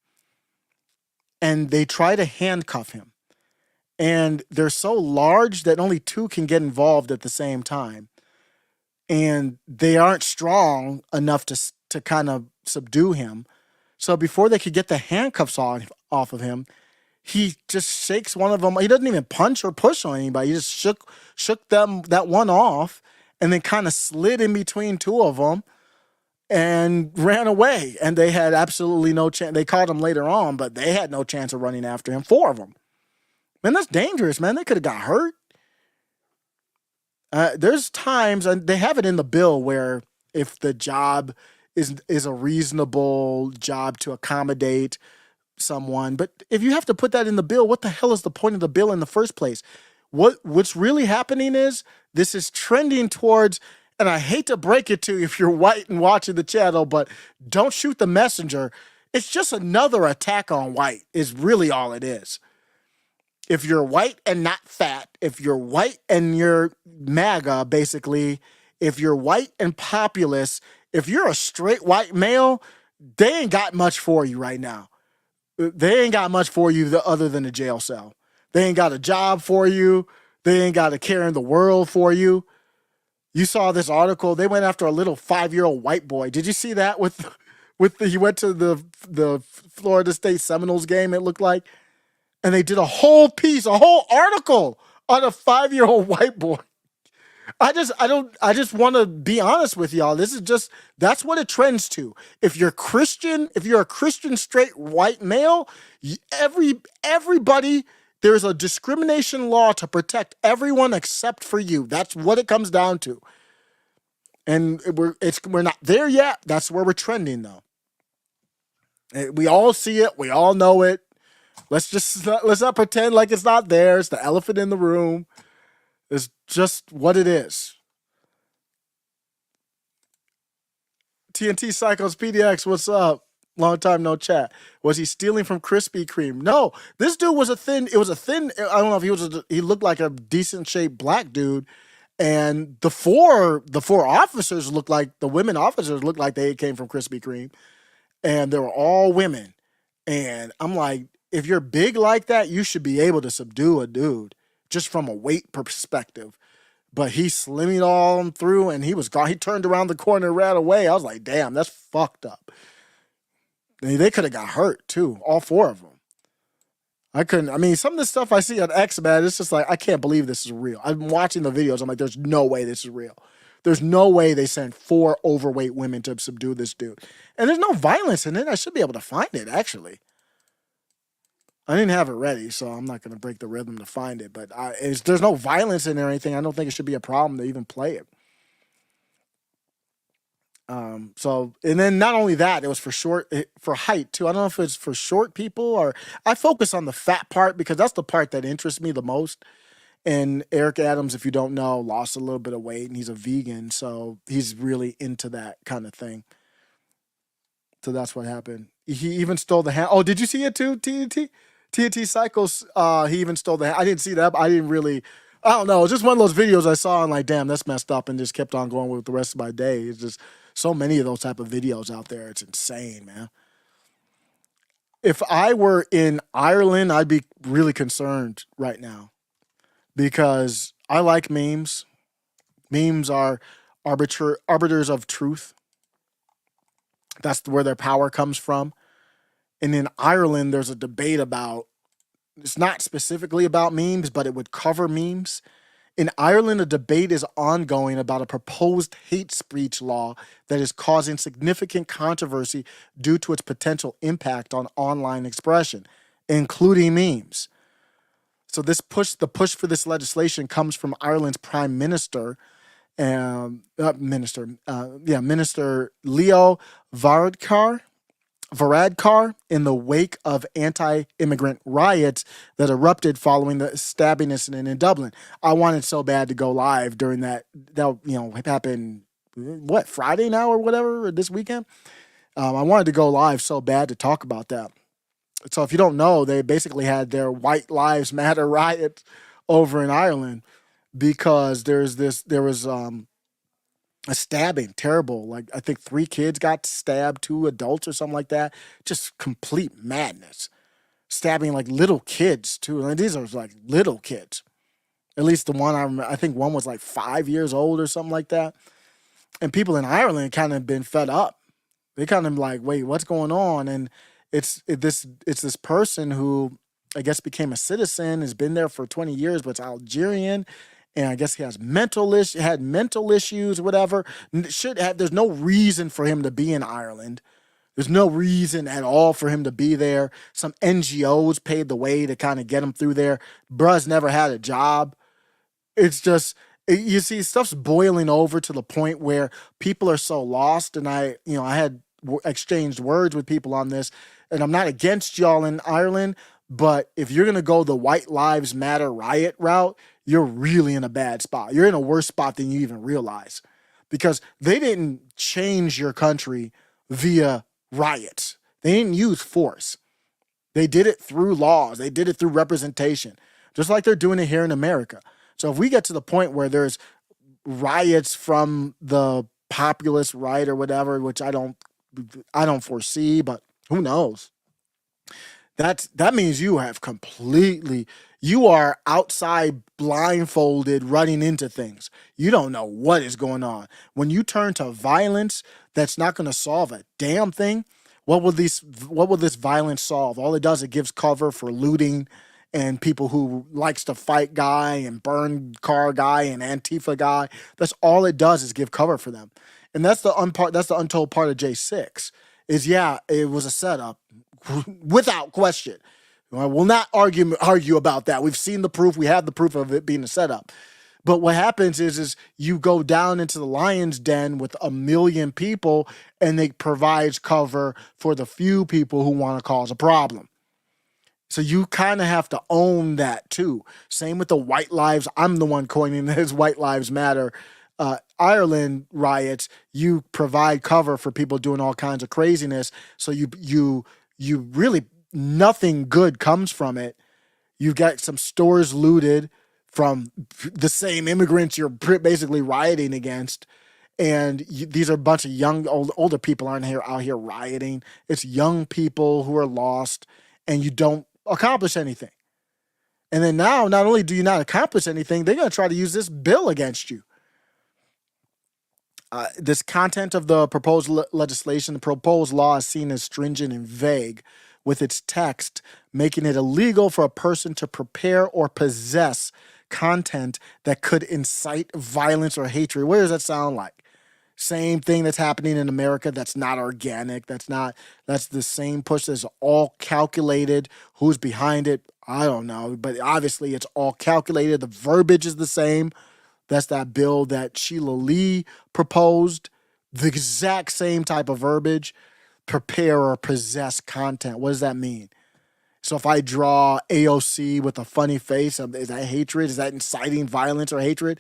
Speaker 2: And they try to handcuff him. And they're so large that only 2 can get involved at the same time. And they aren't strong enough to kind of subdue him. So before they could get the handcuffs off of him, he just shakes one of them. He doesn't even punch or push on anybody. He just shook that one off and then kind of slid in between 2 of them and ran away. And they had absolutely no chance. They caught him later on, but they had no chance of running after him. 4 of them. Man, that's dangerous, man. They could have got hurt. There's times, and they have it in the bill, where if the job is a reasonable job to accommodate someone, but if you have to put that in the bill, what the hell is the point of the bill in the first place? What's really happening is this is trending towards, and I hate to break it to you if you're white and watching the channel, but don't shoot the messenger. It's just another attack on white is really all it is. If you're white and not fat, if you're white and you're MAGA, basically, if you're white and populist, if you're a straight white male, they ain't got much for you right now. They ain't got much for you other than a jail cell. They ain't got a job for you. They ain't got a care in the world for you. You saw this article. They went after a little 5-year-old white boy. Did you see that with he went to the Florida State Seminoles game, it looked like, and they did a whole piece, a whole article on a 5-year-old white boy. I just want to be honest with y'all. That's what it trends to. If you're Christian, if you're a Christian straight white male, everybody, there's a discrimination law to protect everyone except for you. That's what it comes down to. And we're not there yet. That's where we're trending though. We all see it. We all know it. Let's not pretend like it's not there. It's the elephant in the room. It's just what it is. TNT Cycles PDX, what's up? Long time no chat. Was he stealing from Krispy Kreme? No, this dude was a thin. I don't know if he looked like a decent shaped black dude. And the four officers looked like, the women officers looked like they came from Krispy Kreme. And they were all women. And I'm like, if you're big like that, you should be able to subdue a dude just from a weight perspective. But he slimmed all through and he was gone. He turned around the corner and ran away. I was like, damn, that's fucked up. They could have got hurt too, all four of them. Some of the stuff I see on X, man, it's just like, I can't believe this is real. I'm watching the videos. I'm like, there's no way this is real. There's no way they sent 4 overweight women to subdue this dude. And there's no violence in it. I should be able to find it, actually. I didn't have it ready, so I'm not going to break the rhythm to find it. But there's no violence in it or anything. I don't think it should be a problem to even play it. And then not only that, it was for height too. I don't know if it's for short people or I focus on the fat part because that's the part that interests me the most. And Eric Adams, if you don't know, lost a little bit of weight and he's a vegan. So he's really into that kind of thing. So that's what happened. He even stole the hand. Oh, did you see it too, TNT Cycles? He even stole the hand. I didn't see that. I didn't really, I don't know. It's just one of those videos I saw and like, damn, that's messed up and just kept on going with the rest of my day. It's just so many of those type of videos out there. It's insane, man. If I were in Ireland, I'd be really concerned right now because I like memes. Memes are arbiters of truth. That's where their power comes from. And in Ireland, there's a debate about, it's not specifically about memes, but it would cover memes. In Ireland, a debate is ongoing about a proposed hate speech law that is causing significant controversy due to its potential impact on online expression, including memes. So the push for this legislation comes from Ireland's Prime Minister, Minister Leo Varadkar in the wake of anti-immigrant riots that erupted following the stabbing incident in Dublin. I wanted so bad to go live during that happened, Friday now or whatever, or this weekend? I wanted to go live so bad to talk about that. So if you don't know, they basically had their White Lives Matter riot over in Ireland because there was a stabbing, terrible. Like I think 3 kids got stabbed, 2 adults or something like that. Just complete madness. Stabbing like little kids too. And these are like little kids. At least the one I remember, I think one was like 5 years old or something like that. And people in Ireland kind of been fed up. They kind of like, wait, what's going on? And it's this person who I guess became a citizen, has been there for 20 years, but it's Algerian. And I guess he has mental issues, whatever. There's no reason for him to be in Ireland. There's no reason at all for him to be there. Some NGOs paid the way to kind of get him through there. Bruh's never had a job. It's just, you see, stuff's boiling over to the point where people are so lost. And I had exchanged words with people on this, and I'm not against y'all in Ireland, but if you're going to go the White Lives Matter riot route, you're really in a bad spot. You're in a worse spot than you even realize because they didn't change your country via riots. They didn't use force. They did it through laws. They did it through representation, just like they're doing it here in America. So if we get to the point where there's riots from the populist right or whatever, which I don't foresee, but who knows? that means you are outside blindfolded running into things. You don't know what is going on. When you turn to violence, that's not going to solve a damn thing. What will this violence solve? All it does, it gives cover for looting and people who likes to fight guy and burn car guy and Antifa guy. That's all it does, is give cover for them. And that's the untold part of J6 is, yeah, it was a setup without question. I will not argue about that. We've seen the proof. We have the proof of it being a setup. But what happens is you go down into the lion's den with 1 million people, and it provides cover for the few people who want to cause a problem. So you kind of have to own that too. Same with the white lives. I'm the one coining this White Lives Matter. Ireland riots, you provide cover for people doing all kinds of craziness. So you really, nothing good comes from it. You get some stores looted from the same immigrants you're basically rioting against. And these are a bunch of young, older people aren't out here rioting. It's young people who are lost, and you don't accomplish anything. And then now, not only do you not accomplish anything, they're going to try to use this bill against you. This content of the proposed legislation, the proposed law, is seen as stringent and vague, with its text making it illegal for a person to prepare or possess content that could incite violence or hatred. What does that sound like? Same thing that's happening in America that's not organic. That's the same push that's all calculated. Who's behind it? I don't know. But obviously it's all calculated. The verbiage is the same. That's that bill that Sheila Lee proposed. The exact same type of verbiage. Prepare or possess content. What does that mean? So if I draw AOC with a funny face, is that hatred? Is that inciting violence or hatred?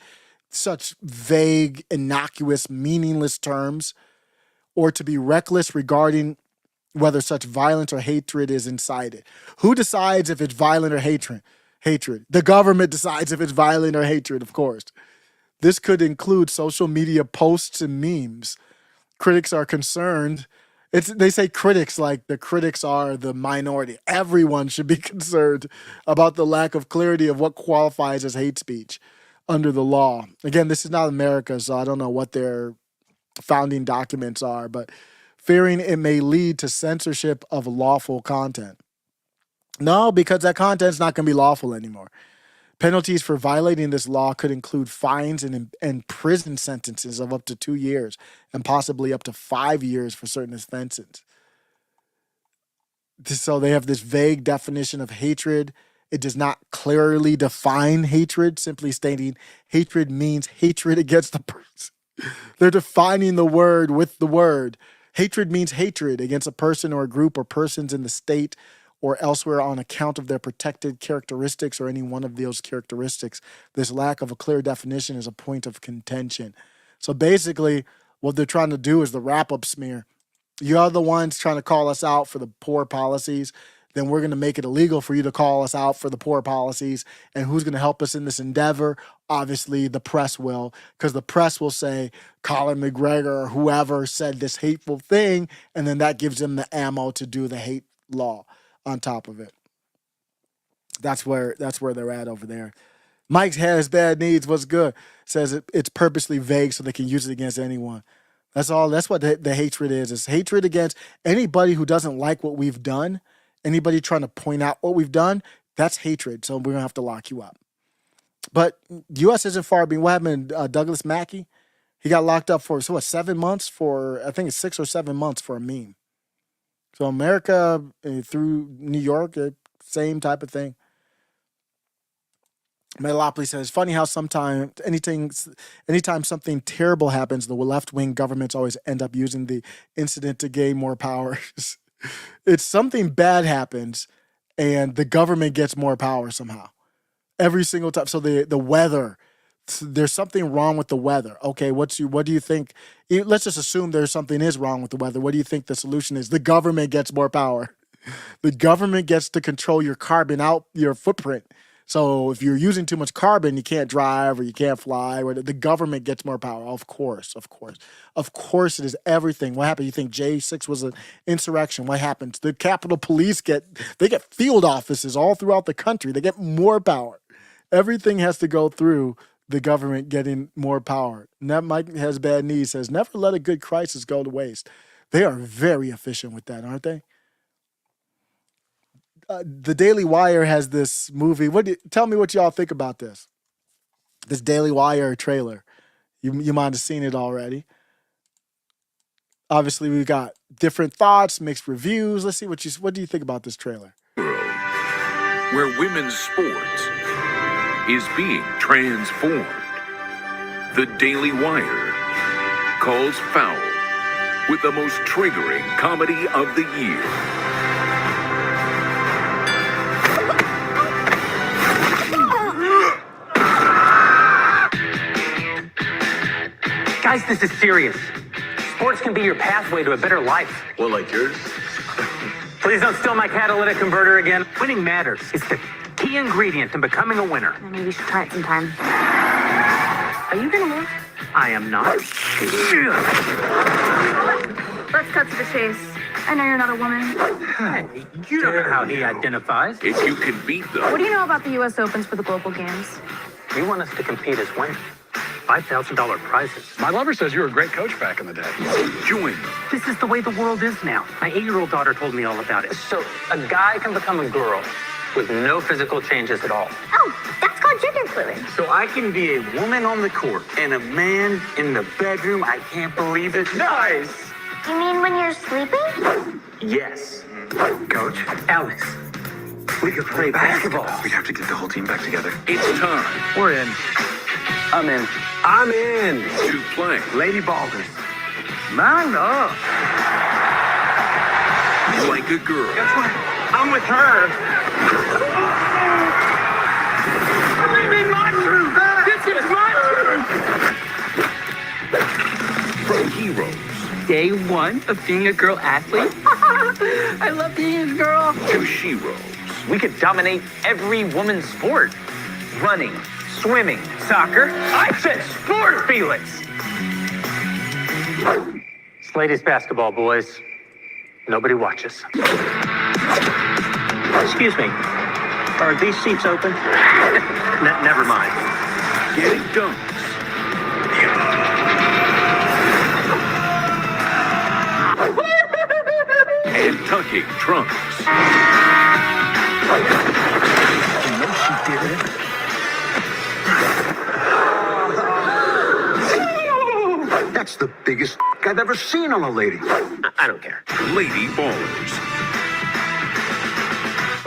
Speaker 2: Such vague, innocuous, meaningless terms. Or to be reckless regarding whether such violence or hatred is incited. Who decides if it's violent or hatred? The government decides if it's violent or hatred, of course. This could include social media posts and memes. Critics are concerned. They say critics like the critics are the minority. Everyone should be concerned about the lack of clarity of what qualifies as hate speech under the law. Again, this is not America, so I don't know what their founding documents are, but fearing it may lead to censorship of lawful content. No, because that content's not going to be lawful anymore. Penalties for violating this law could include fines and prison sentences of up to 2 years and possibly up to 5 years for certain offenses. So they have this vague definition of hatred. It does not clearly define hatred, simply stating hatred means hatred against the person. They're defining the word with the word. Hatred means hatred against a person or a group or persons in the state or elsewhere on account of their protected characteristics or any one of those characteristics. This lack of a clear definition is a point of contention. So basically, what they're trying to do is the wrap-up smear. You are the ones trying to call us out for the poor policies. Then we're going to make it illegal for you to call us out for the poor policies. And who's going to help us in this endeavor? Obviously, the press will, because the press will say Colin McGregor or whoever said this hateful thing, and then that gives them the ammo to do the hate law on top of it. That's where they're at over there. Mike has bad needs. What's good? Says it's purposely vague so they can use it against anyone. That's all. That's what the hatred is. It's hatred against anybody who doesn't like what we've done. Anybody trying to point out what we've done, that's hatred. So we're going to have to lock you up. But U.S. isn't far being. What happened to Douglas Mackey? He got locked up for, 7 months for, I think it's 6 or 7 months for a meme. So America through New York, same type of thing. Metalopoly says, funny how sometimes, anytime something terrible happens, the left-wing governments always end up using the incident to gain more power. It's something bad happens and the government gets more power somehow. Every single time. So the weather, there's something wrong with the weather. Okay, what do you think? Let's just assume there's something is wrong with the weather. What do you think the solution is? The government gets more power. The government gets to control your carbon out, your footprint. So if you're using too much carbon, you can't drive or you can't fly, or the government gets more power. Of course. Of course it is everything. What happened? You think J6 was an insurrection. What happened? The Capitol Police get field offices all throughout the country. They get more power. Everything has to go through the government getting more power. And that Mike Has Bad Knees says, never let a good crisis go to waste. They are very efficient with that, aren't they? The Daily Wire has this movie. Tell me what y'all think about this. This Daily Wire trailer. You might have seen it already. Obviously, we got different thoughts, mixed reviews. Let's see what do you think about this trailer?
Speaker 9: Where women's sports is being transformed. The Daily Wire calls foul with the most triggering comedy of the year.
Speaker 10: Guys, this is serious. Sports can be your pathway to a better life.
Speaker 9: Well, like yours?
Speaker 10: Please don't steal my catalytic converter again. Winning matters. It's the key ingredient in becoming a winner.
Speaker 11: Maybe you should try it sometime. Are you gonna move?
Speaker 10: I am not.
Speaker 11: Let's cut to the chase. I know you're not a woman.
Speaker 10: Hey, you don't know how he identifies.
Speaker 9: If you can beat them.
Speaker 11: What do you know about the U.S. Opens for the Global Games?
Speaker 10: You want us to compete as women. $5,000 prizes.
Speaker 12: My lover says you were a great coach back in the day.
Speaker 9: Join them.
Speaker 10: This is the way the world is now. My 8-year-old daughter told me all about it. So a guy can become a girl with no physical changes at all.
Speaker 11: Oh, that's called gender fluid.
Speaker 10: So I can be a woman on the court and a man in the bedroom. I can't believe it. Nice.
Speaker 11: You mean when you're sleeping?
Speaker 10: Yes. Coach? Alex, we could play basketball.
Speaker 12: We'd have to get the whole team back together.
Speaker 9: It's time
Speaker 10: We're in. I'm in. I'm in.
Speaker 9: to play
Speaker 10: Lady Balders. Man up.
Speaker 9: like a girl.
Speaker 10: Guess what? I'm with her. Believe in my truth. This is my truth.
Speaker 9: From heroes
Speaker 10: Day one of being a girl athlete. I love being a girl.
Speaker 9: to sheroes.
Speaker 10: We could dominate every woman's sport. Running, swimming, soccer. I said sport, Felix. It's ladies basketball, boys. Nobody watches. Excuse me. Are these seats open? Never mind.
Speaker 9: Getting dunks. And tucking trunks.
Speaker 12: No, she didn't. That's the biggest I've ever seen on a lady.
Speaker 10: I don't care.
Speaker 9: Lady ballers.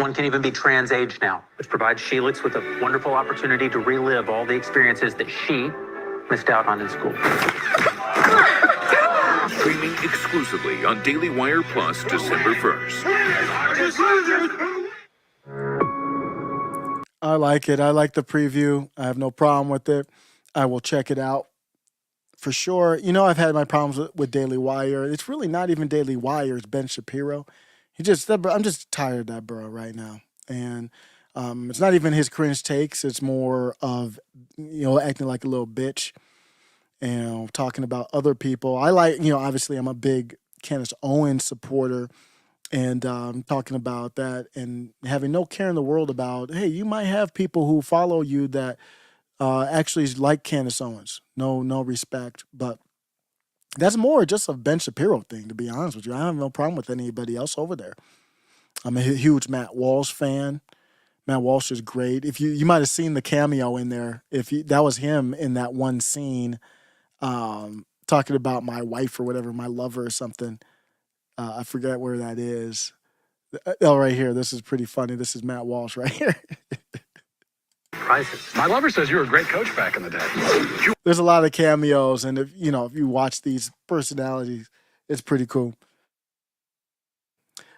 Speaker 10: One can even be trans age now, which provides Sheelix with a wonderful opportunity to relive all the experiences that she missed out on in school.
Speaker 9: Streaming exclusively on Daily Wire Plus December 1st.
Speaker 2: I like it. I like the preview. I have no problem with it. I will check it out for sure. You know, I've had my problems with Daily Wire. It's really not even Daily Wire. It's Ben Shapiro. I'm just tired of that bro right now. And it's not even his cringe takes. It's more of, acting like a little bitch and talking about other people. I like, obviously I'm a big Candace Owens supporter, and talking about that and having no care in the world about, hey, you might have people who follow you that actually like Candace Owens. No respect. But that's more just a Ben Shapiro thing, to be honest with you. I have no problem with anybody else over there. I'm a huge Matt Walsh fan. Matt Walsh is great. If you might have seen the cameo in there. That was him in that one scene, talking about my wife or whatever, my lover or something. I forget where that is. Oh, right here. This is pretty funny. This is Matt Walsh right here.
Speaker 10: Prizes.
Speaker 12: My lover says you were a great coach back in the day.
Speaker 2: There's a lot of cameos, and if you watch these personalities, it's pretty cool.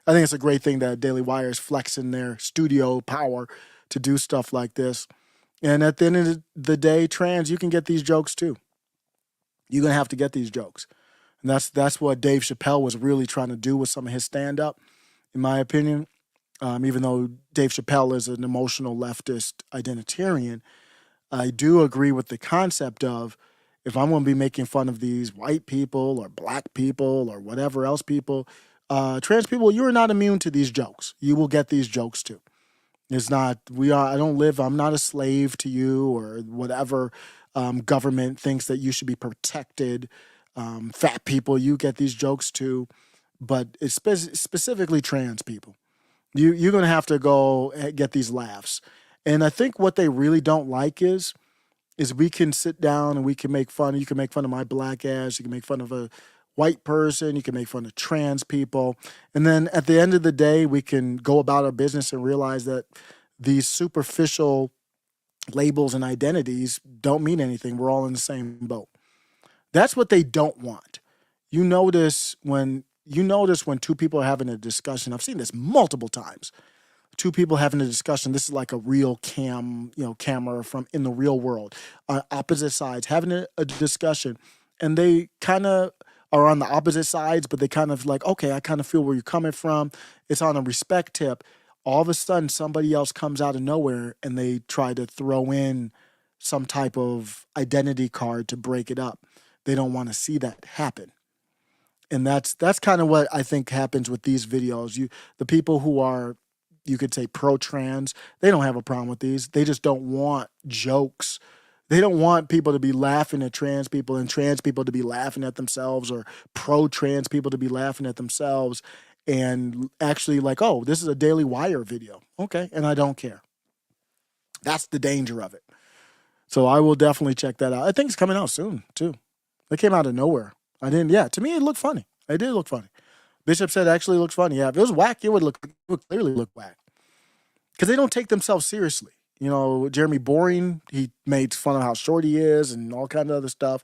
Speaker 2: I think it's a great thing that Daily Wire is flexing their studio power to do stuff like this. And at the end of the day, trans, you can get these jokes too. You're gonna have to get these jokes, and that's what Dave Chappelle was really trying to do with some of his stand-up, in my opinion. Even though Dave Chappelle is an emotional leftist identitarian, I do agree with the concept of if I'm going to be making fun of these white people or black people or whatever else people, trans people, you're not immune to these jokes. You will get these jokes too. It's not, I'm not a slave to you or whatever government thinks that you should be protected. Fat people, you get these jokes too, but it's specifically trans people. You're going to have to go get these laughs. And I think what they really don't like is we can sit down and we can make fun. You can make fun of my black ass. You can make fun of a white person. You can make fun of trans people. And then at the end of the day, we can go about our business and realize that these superficial labels and identities don't mean anything. We're all in the same boat. That's what they don't want. You notice when two people are having a discussion. I've seen this multiple times. Two people having a discussion. This is like a real camera from in the real world, opposite sides having a discussion, and they kind of are on the opposite sides, but they kind of like, okay, I kind of feel where you're coming from. It's on a respect tip. All of a sudden, somebody else comes out of nowhere and they try to throw in some type of identity card to break it up. They don't want to see that happen. And that's kind of what I think happens with these videos. The people who are, you could say, pro-trans, they don't have a problem with these. They just don't want jokes. They don't want people to be laughing at trans people and trans people to be laughing at themselves, or pro-trans people to be laughing at themselves and actually like, oh, this is a Daily Wire video. Okay, and I don't care. That's the danger of it. So I will definitely check that out. I think it's coming out soon, too. It came out of nowhere. To me, it looked funny. It did look funny. Bishop said it actually looks funny. Yeah, if it was whack, it would clearly look whack. Because they don't take themselves seriously. You know, Jeremy Boring, he made fun of how short he is and all kind of other stuff.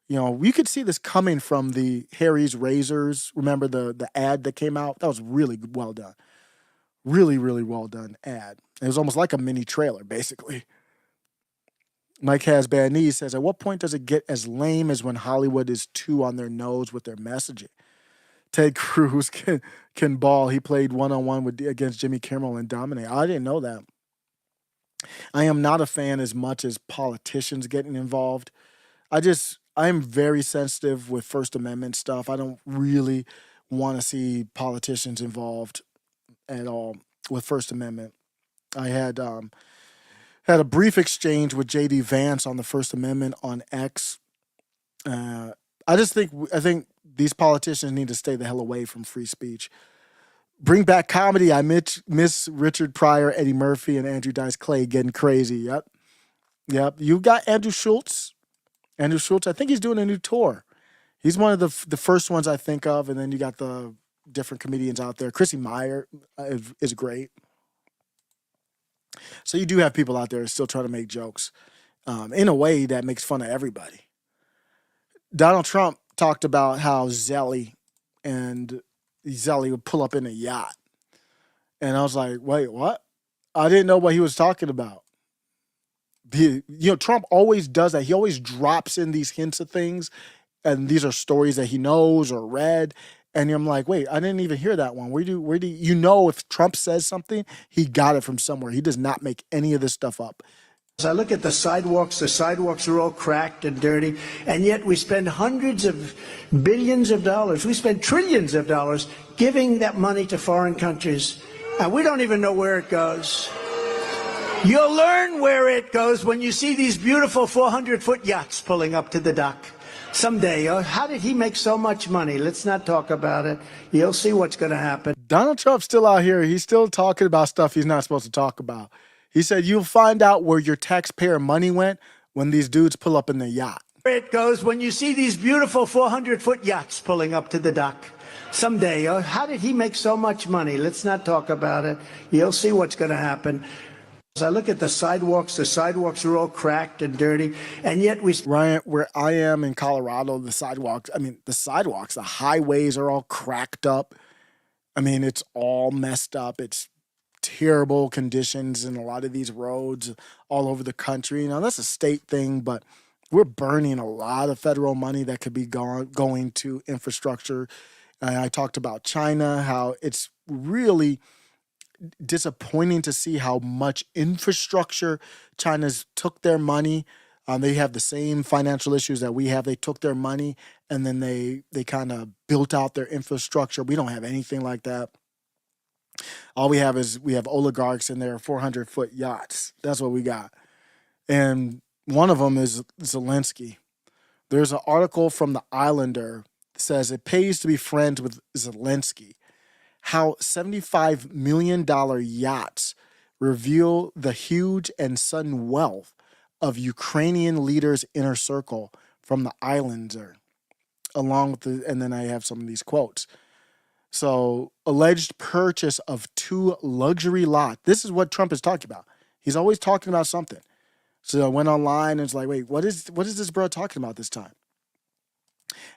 Speaker 2: You know, we could see this coming from the Harry's Razors. Remember the ad that came out? That was really well done. Really, really well done ad. It was almost like a mini trailer, basically. Mike Has Bad Knees says, at what point does it get as lame as when Hollywood is too on their nose with their messaging? Ted Cruz can ball. He played one-on-one against Jimmy Kimmel and dominate. I didn't know that. I am not a fan as much as politicians getting involved. I'm very sensitive with First Amendment stuff. I don't really want to see politicians involved at all with First Amendment. I had a brief exchange with J.D. Vance on the First Amendment on X. I think these politicians need to stay the hell away from free speech. Bring back comedy. I miss Richard Pryor, Eddie Murphy, and Andrew Dice Clay getting crazy. Yep. You got Andrew Schultz. I think he's doing a new tour. He's one of the first ones I think of, and then you got the different comedians out there. Chrissy Meyer is great. So you do have people out there still trying to make jokes in a way that makes fun of everybody. Donald Trump talked about how Zelly would pull up in a yacht. And I was like, wait, what? I didn't know what he was talking about. Trump always does that. He always drops in these hints of things. And these are stories that he knows or read. And I'm like, wait, I didn't even hear that one. Where do if Trump says something, he got it from somewhere. He does not make any of this stuff up.
Speaker 13: As I look at the sidewalks are all cracked and dirty, and yet we spend hundreds of billions of dollars, we spend trillions of dollars giving that money to foreign countries, and we don't even know where it goes. You'll learn where it goes when you see these beautiful 400-foot yachts pulling up to the dock. Someday, how did he make so much money? Let's not talk about it. You'll see what's going to happen.
Speaker 2: Donald Trump's still out here. He's still talking about stuff he's not supposed to talk about. He said, you'll find out where your taxpayer money went when these dudes pull up in the yacht.
Speaker 13: Where it goes when you see these beautiful 400-foot yachts pulling up to the dock. Someday, how did he make so much money? Let's not talk about it. You'll see what's going to happen. As I look at the sidewalks are all cracked and dirty, and yet
Speaker 2: Ryan, where I am in Colorado, the highways are all cracked up. I mean, it's all messed up. It's terrible conditions in a lot of these roads all over the country. Now, that's a state thing, but we're burning a lot of federal money that could be going to infrastructure. I talked about China, how it's really disappointing to see how much infrastructure China's took their money. They have the same financial issues that we have. They took their money and then they kind of built out their infrastructure. We don't have anything like that. All we have oligarchs in their 400-foot yachts. That's what we got. And one of them is Zelensky. There's an article from the Islander that says it pays to be friends with Zelensky. How $75 million yachts reveal the huge and sudden wealth of Ukrainian leaders' inner circle from the Islander, along with and then I have some of these quotes. So, alleged purchase of 2 luxury lots. This is what Trump is talking about. He's always talking about something. So I went online and it's like, wait, what is this bro talking about this time?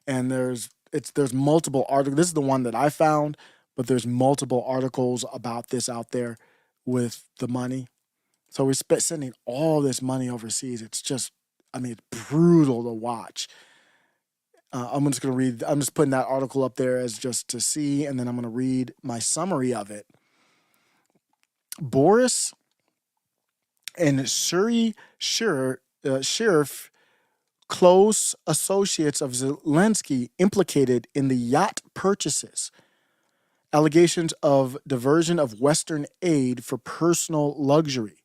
Speaker 2: And there's multiple articles. This is the one that I found, but there's multiple articles about this out there with the money. So we're sending all this money overseas. It's just, it's brutal to watch. I'm just putting that article up there as just to see, and then I'm going to read my summary of it. Boris and Shuri Sheriff, close associates of Zelensky, implicated in the yacht purchases. Allegations of diversion of Western aid for personal luxury.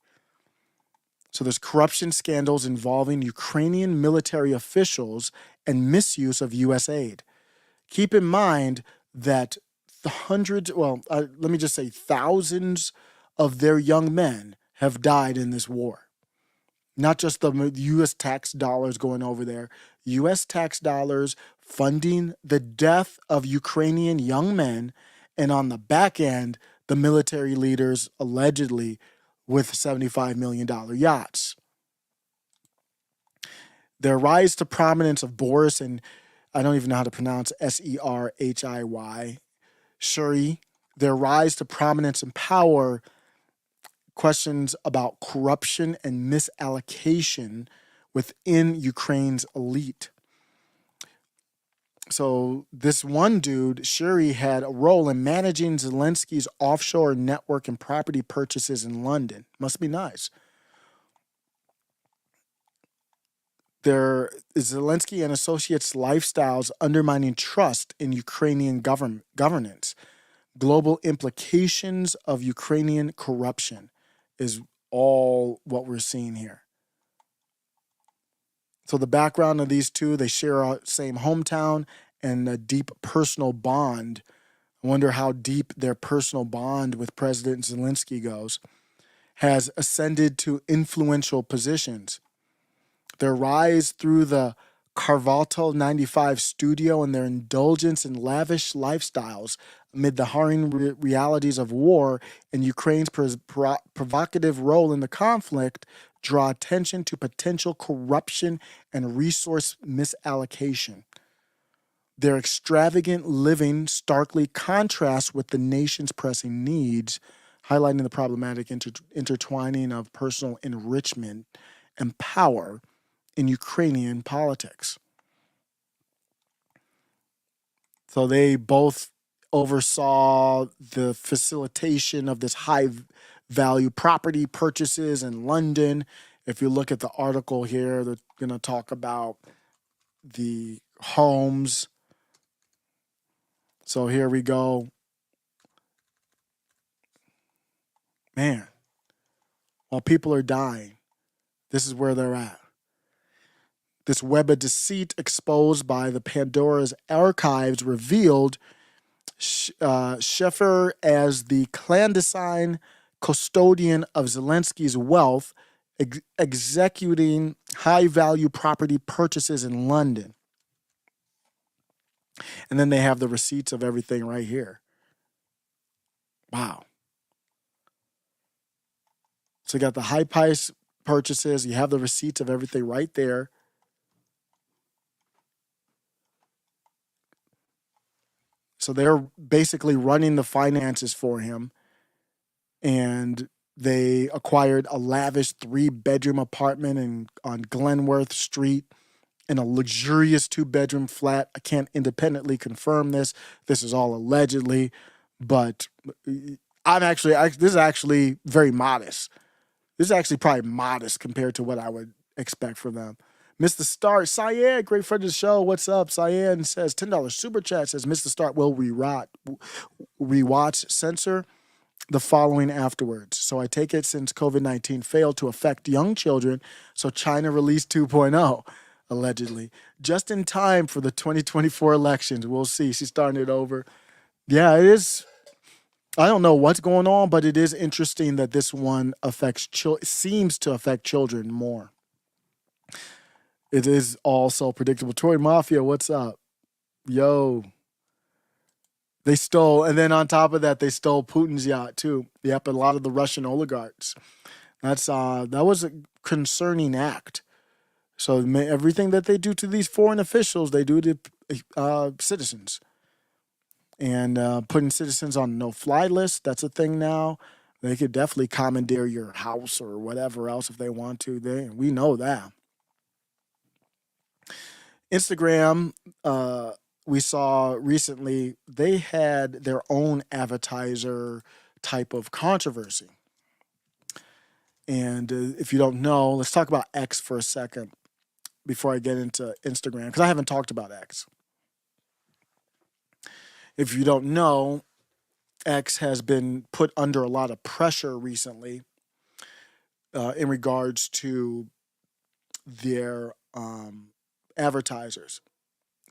Speaker 2: So there's corruption scandals involving Ukrainian military officials and misuse of U.S. aid. Keep in mind that thousands of their young men have died in this war. Not just the U.S. tax dollars going over there. U.S. tax dollars funding the death of Ukrainian young men, and on the back end, the military leaders allegedly with $75 million yachts. Their rise to prominence of Boris, and I don't even know how to pronounce Serhiy, Shuri, their rise to prominence and power, questions about corruption and misallocation within Ukraine's elite. So this one dude, Shuri, had a role in managing Zelensky's offshore network and property purchases in London. Must be nice. There is Zelensky and associates' lifestyles undermining trust in Ukrainian governance. Global implications of Ukrainian corruption is all what we're seeing here. So the background of these two, they share a same hometown and a deep personal bond. I wonder how deep their personal bond with President Zelensky goes. Has ascended to influential positions. Their rise through the Carvalho 95 studio and their indulgence in lavish lifestyles amid the harrowing realities of war and Ukraine's provocative role in the conflict draw attention to potential corruption and resource misallocation. Their extravagant living starkly contrasts with the nation's pressing needs, highlighting the problematic intertwining of personal enrichment and power in Ukrainian politics. So they both oversaw the facilitation of this high-value property purchases in London. If you look at the article here, they're going to talk about the homes. So here we go. Man, while people are dying, this is where they're at. This web of deceit exposed by the Pandora's archives revealed Sheffer as the clandestine custodian of Zelensky's wealth, executing high-value property purchases in London. And then they have the receipts of everything right here. Wow. So you got the high price purchases. You have the receipts of everything right there. So they're basically running the finances for him. And they acquired a lavish 3-bedroom apartment on Glenworth Street in a luxurious 2-bedroom flat. I can't independently confirm this. This is all allegedly, but this is actually very modest. This is actually probably modest compared to what I would expect from them. Mr. Start, Cyan, great friend of the show. What's up? Cyan says $10 super chat says Mr. Start will rewatch censor the following afterwards. So I take it since COVID-19 failed to affect young children, so China released 2.0, allegedly, just in time for the 2024 elections. We'll see. She's starting it over. Yeah, it is. I don't know what's going on, but it is interesting that this one seems to affect children more. It is also predictable. Troy Mafia, what's up? Yo. They stole, and then on top of that, they stole Putin's yacht too. Yep, a lot of the Russian oligarchs. That was a concerning act. So everything that they do to these foreign officials, they do to citizens. And putting citizens on no-fly list, that's a thing now. They could definitely commandeer your house or whatever else if they want to. We know that. Instagram, we saw recently, they had their own advertiser type of controversy. And if you don't know, let's talk about X for a second before I get into Instagram, because I haven't talked about X. If you don't know, X has been put under a lot of pressure recently in regards to their advertisers.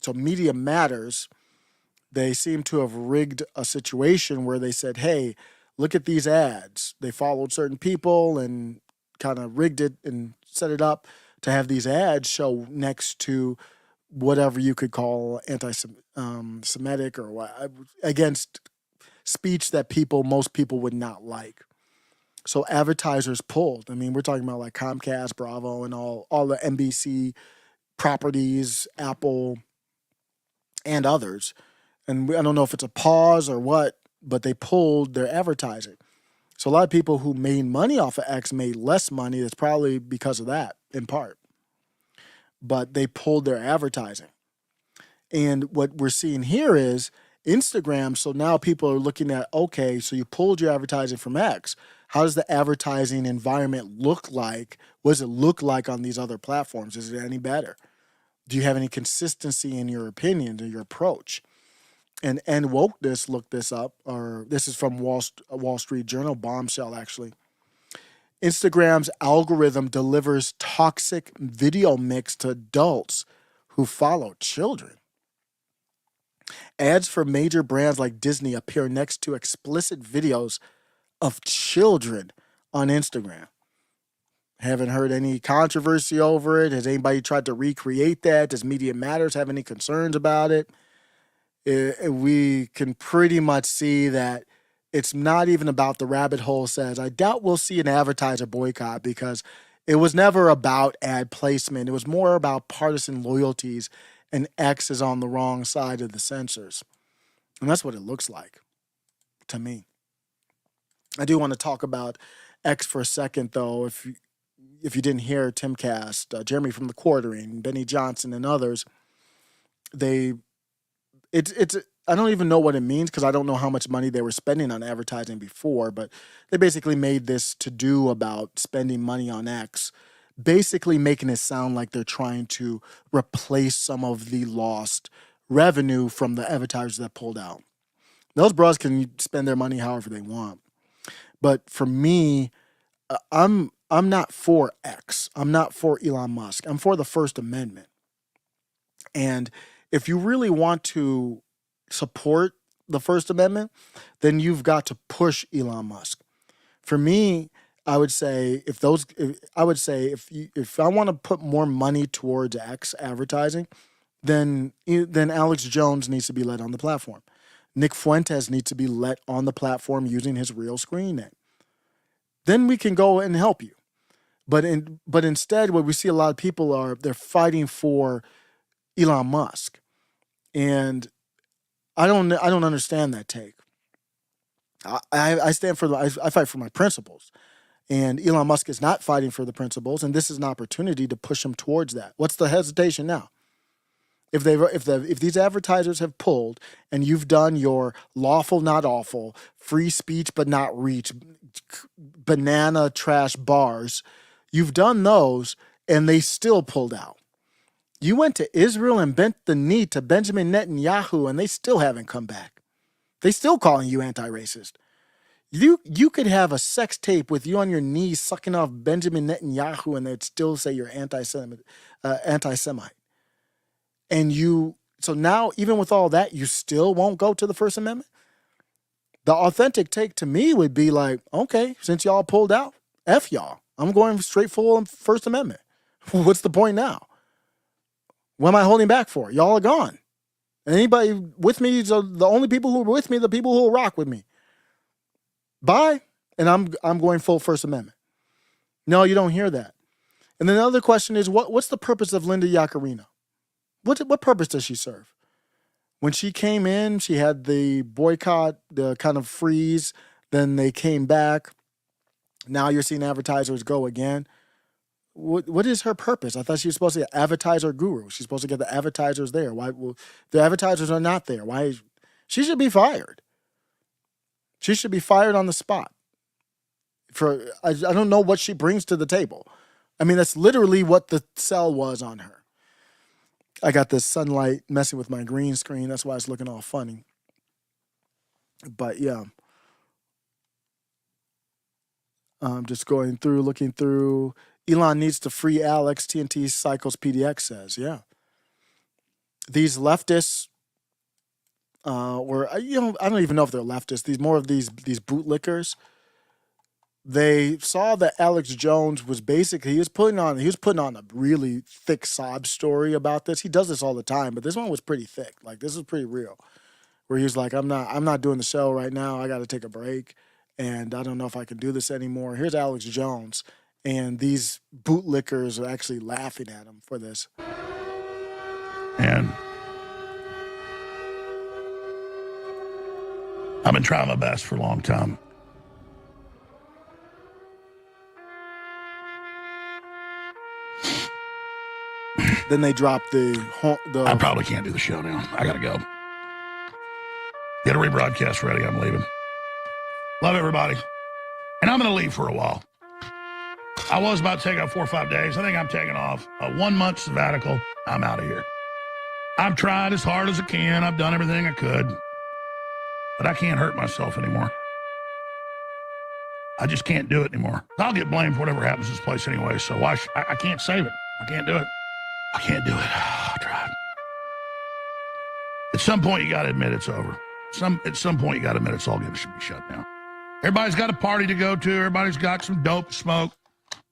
Speaker 2: So Media Matters, they seem to have rigged a situation where they said, hey, look at these ads. They followed certain people and kind of rigged it and set it up to have these ads show next to whatever you could call anti-Semitic or what, against speech that most people would not like. So advertisers pulled. I mean, we're talking about like Comcast, Bravo, and all the NBC properties, Apple, and others. And I don't know if it's a pause or what, but they pulled their advertising. So a lot of people who made money off of X made less money. That's probably because of that, in part. But they pulled their advertising. And what we're seeing here is Instagram. So now people are looking at, okay, so you pulled your advertising from X. How does the advertising environment look like? What does it look like on these other platforms? Is it any better? Do you have any consistency in your opinion or your approach? And Wokeness looked this up, or this is from Wall Street Journal, bombshell actually. Instagram's algorithm delivers toxic video mix to adults who follow children. Ads for major brands like Disney appear next to explicit videos of children on Instagram. Haven't heard any controversy over it. Has anybody tried to recreate that? Does Media Matters have any concerns about it? We can pretty much see that it's not even about the rabbit hole says. I doubt we'll see an advertiser boycott because it was never about ad placement. It was more about partisan loyalties, and X is on the wrong side of the censors. And that's what it looks like to me. I do want to talk about X for a second, though. If you didn't hear Timcast, Jeremy from the Quartering, Benny Johnson, and others, I don't even know what it means because I don't know how much money they were spending on advertising before, but they basically made this to-do about spending money on X, basically making it sound like they're trying to replace some of the lost revenue from the advertisers that pulled out. Those bros can spend their money however they want. But for me, I'm not for X. I'm not for Elon Musk. I'm for the First Amendment. And if you really want to support the First Amendment, then you've got to push Elon Musk. For me, I would say if I want to put more money towards X advertising, then Alex Jones needs to be let on the platform. Nick Fuentes needs to be let on the platform using his real screen name. Then we can go and help you. But instead, what we see a lot of people they're fighting for Elon Musk. And I don't understand that take. I fight for my principles. And Elon Musk is not fighting for the principles, and this is an opportunity to push him towards that. What's the hesitation now? if these advertisers have pulled and you've done your lawful, not awful, free speech but not reach, banana trash bars, you've done those and they still pulled out. You went to Israel and bent the knee to Benjamin Netanyahu and they still haven't come back. They still calling you anti-racist. You could have a sex tape with you on your knees sucking off Benjamin Netanyahu and they'd still say you're anti-Semite. So now, even with all that, you still won't go to the First Amendment? The authentic take to me would be like, okay, since y'all pulled out, F y'all. I'm going straight full on First Amendment. What's the point now? What am I holding back for? Y'all are gone. Anybody with me, so the only people who are with me, the people who will rock with me. Bye. And I'm going full First Amendment. No, you don't hear that. And then the other question is, what's the purpose of Linda Yaccarino? What purpose does she serve? When she came in, she had the boycott, the kind of freeze. Then they came back. Now you're seeing advertisers go again. What is her purpose? I thought she was supposed to be an advertiser guru. She's supposed to get the advertisers there. Why? Well, the advertisers are not there. Why? She should be fired. She should be fired on the spot. I don't know what she brings to the table. I mean, that's literally what the sell was on her. I got this sunlight messing with my green screen. That's why it's looking all funny. But yeah. I'm just going through, looking through. Elon needs to free Alex, TNT Cycles PDX says. Yeah. These leftists, I don't even know if they're leftists. These bootlickers. They saw that Alex Jones was basically, he was putting on a really thick sob story about this. He does this all the time, but this one was pretty thick. Like, this is pretty real. Where he was like, I'm not doing the show right now. I got to take a break, and I don't know if I can do this anymore. Here's Alex Jones, and these bootlickers are actually laughing at him for this.
Speaker 14: And I've been trying my best for a long time.
Speaker 2: Then they dropped the.
Speaker 14: I probably can't do the show now. I gotta go. Get a rebroadcast ready. I'm leaving. Love everybody. And I'm gonna leave for a while. I was about to take out 4 or 5 days. I think I'm taking off a 1-month sabbatical. I'm out of here. I've tried as hard as I can. I've done everything I could. But I can't hurt myself anymore. I just can't do it anymore. I'll get blamed for whatever happens to this place anyway, so I can't save it. I can't do it. I can't do it. I tried. At some point, you got to admit it's over. At some point, you got to admit it's all going to be shut down. Everybody's got a party to go to. Everybody's got some dope to smoke.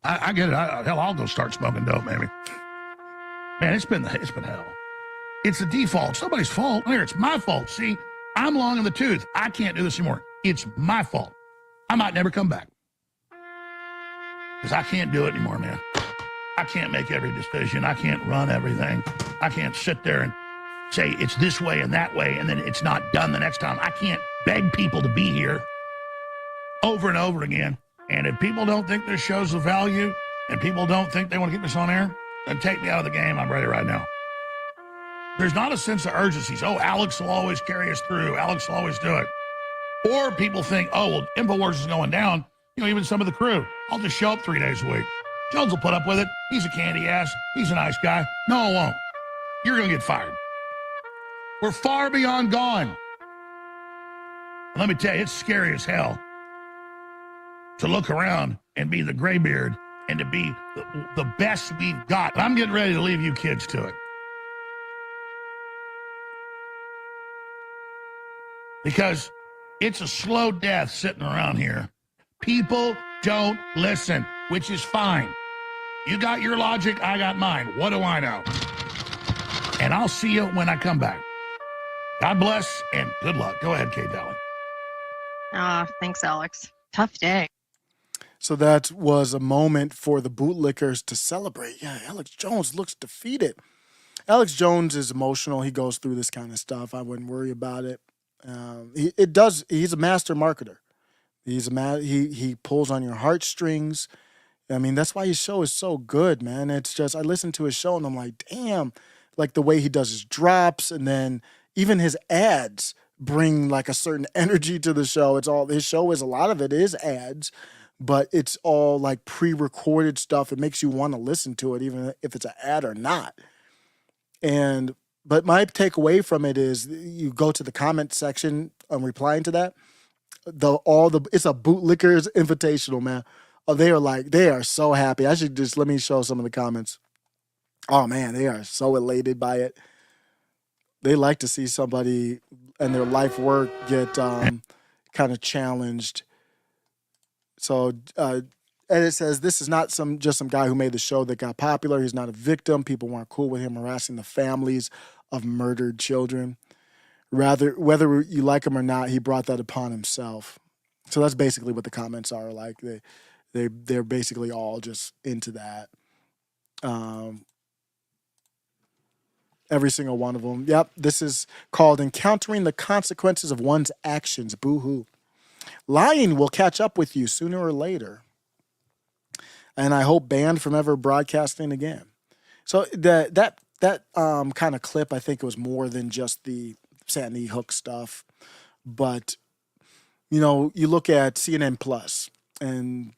Speaker 14: I get it. Hell, I'll go start smoking dope, maybe. Man, it's been hell. It's the default. It's nobody's fault. Here, it's my fault. See, I'm long in the tooth. I can't do this anymore. It's my fault. I might never come back. Because I can't do it anymore, man. I can't make every decision. I can't run everything. I can't sit there and say it's this way and that way, and then it's not done the next time. I can't beg people to be here over and over again. And if people don't think this show's of value, and people don't think they want to get this on air, then take me out of the game. I'm ready right now. There's not a sense of urgency. Oh, Alex will always carry us through. Alex will always do it. Or people think, oh, well, InfoWars is going down. Even some of the crew. I'll just show up 3 days a week. Jones will put up with it. He's a candy ass. He's a nice guy. No, I won't. You're going to get fired. We're far beyond gone. Let me tell you, it's scary as hell to look around and be the graybeard and to be the best we've got. I'm getting ready to leave you kids to it. Because it's a slow death sitting around here. People don't listen, which is fine. You got your logic, I got mine. What do I know? And I'll see you when I come back. God bless and good luck. Go ahead, Kate Dalley.
Speaker 15: Thanks, Alex. Tough day.
Speaker 2: So that was a moment for the bootlickers to celebrate. Yeah, Alex Jones looks defeated. Alex Jones is emotional. He goes through this kind of stuff. I wouldn't worry about it. He's a master marketer. He pulls on your heartstrings. I mean, that's why his show is so good, man. It's just, I listen to his show and I'm like, damn, like the way he does his drops, and then even his ads bring like a certain energy to the show. It's all his show is a lot of it is ads, but it's all like pre-recorded stuff. It makes you want to listen to it, even if it's an ad or not. But my takeaway from it is you go to the comment section. I'm replying to that. It's a bootlickers invitational, man. Oh, they are so happy. I should let me show some of the comments. Oh man, they are so elated by it. They like to see somebody and their life work get kind of challenged. So, and it says this is not just some guy who made the show that got popular. He's not a victim. People weren't cool with him harassing the families of murdered children. Rather, whether you like him or not, he brought that upon himself. So that's basically what the comments are like. They're basically all just into that. Every single one of them. Yep, this is called Encountering the Consequences of One's Actions. Boo-hoo. Lying will catch up with you sooner or later. And I hope banned from ever broadcasting again. So that kind of clip, I think it was more than just the Sandy Hook stuff. But, you know, you look at CNN Plus, and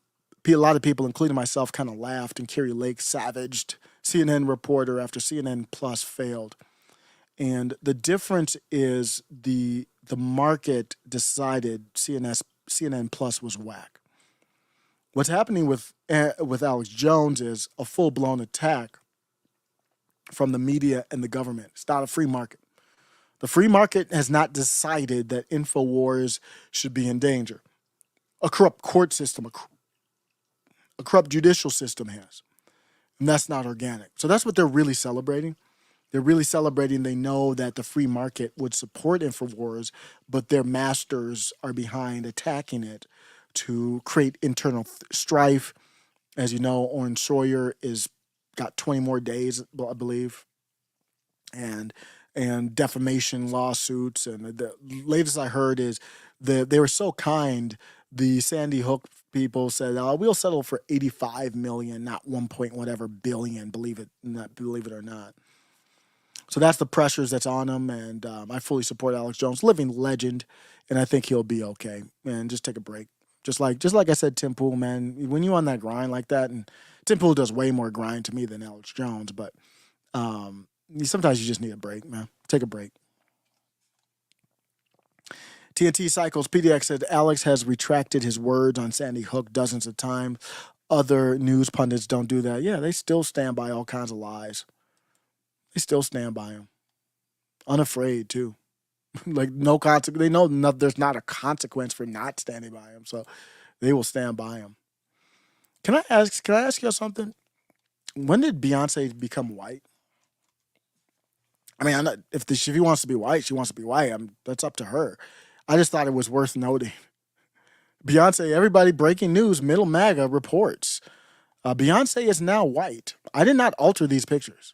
Speaker 2: a lot of people, including myself, kind of laughed, and Kerry Lake savaged CNN reporter after CNN Plus failed. And the difference is the market decided CNN Plus was whack. What's happening with Alex Jones is a full-blown attack from the media and the government. It's not a free market. The free market has not decided that InfoWars should be in danger. A corrupt court system, a corrupt judicial system has. And that's not organic. So that's what they're really celebrating. They're really celebrating. They know that the free market would support InfoWars, but their masters are behind attacking it to create internal strife. As you know, Oren Schroyer got 20 more days, I believe, and defamation lawsuits. And the latest I heard is they were so kind. The Sandy Hook people said, we'll settle for $85 million, not 1 point whatever billion, believe it or not. So that's the pressures that's on him, and I fully support Alex Jones, living legend, and I think he'll be okay. And just take a break. Just like I said, Tim Pool, man, when you're on that grind like that, and Tim Pool does way more grind to me than Alex Jones, but sometimes you just need a break, man. Take a break. TNT Cycles PDX said Alex has retracted his words on Sandy Hook dozens of times. Other news pundits don't do that. Yeah, they still stand by all kinds of lies. They still stand by them. Unafraid, too. Like, no consequence. They know there's not a consequence for not standing by him, so they will stand by him. Can I ask you something? When did Beyonce become white? I mean, if she wants to be white, she wants to be white. That's up to her. I just thought it was worth noting. Beyonce, everybody, breaking news, Middle MAGA reports. Beyonce is now white. I did not alter these pictures.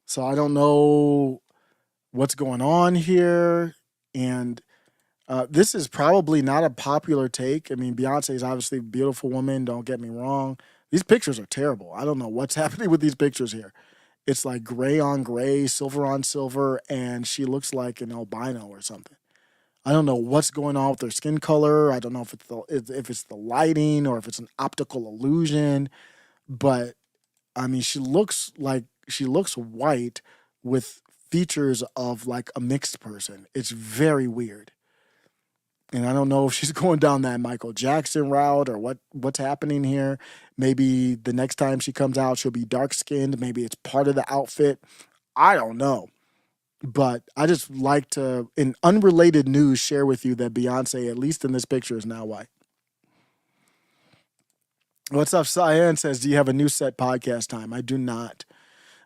Speaker 2: So I don't know what's going on here. And this is probably not a popular take. I mean, Beyonce is obviously a beautiful woman. Don't get me wrong. These pictures are terrible. I don't know what's happening with these pictures here. It's like gray on gray, silver on silver, and she looks like an albino or something. I don't know what's going on with her skin color. I don't know if it's the lighting or if it's an optical illusion. But, I mean, she looks white with features of like a mixed person. It's very weird. And I don't know if she's going down that Michael Jackson route or what's happening here. Maybe the next time she comes out, she'll be dark-skinned. Maybe it's part of the outfit. I don't know. But I just like to, in unrelated news, share with you that Beyonce, at least in this picture, is now white. What's up, Cyan says, do you have a new set podcast time? I do not.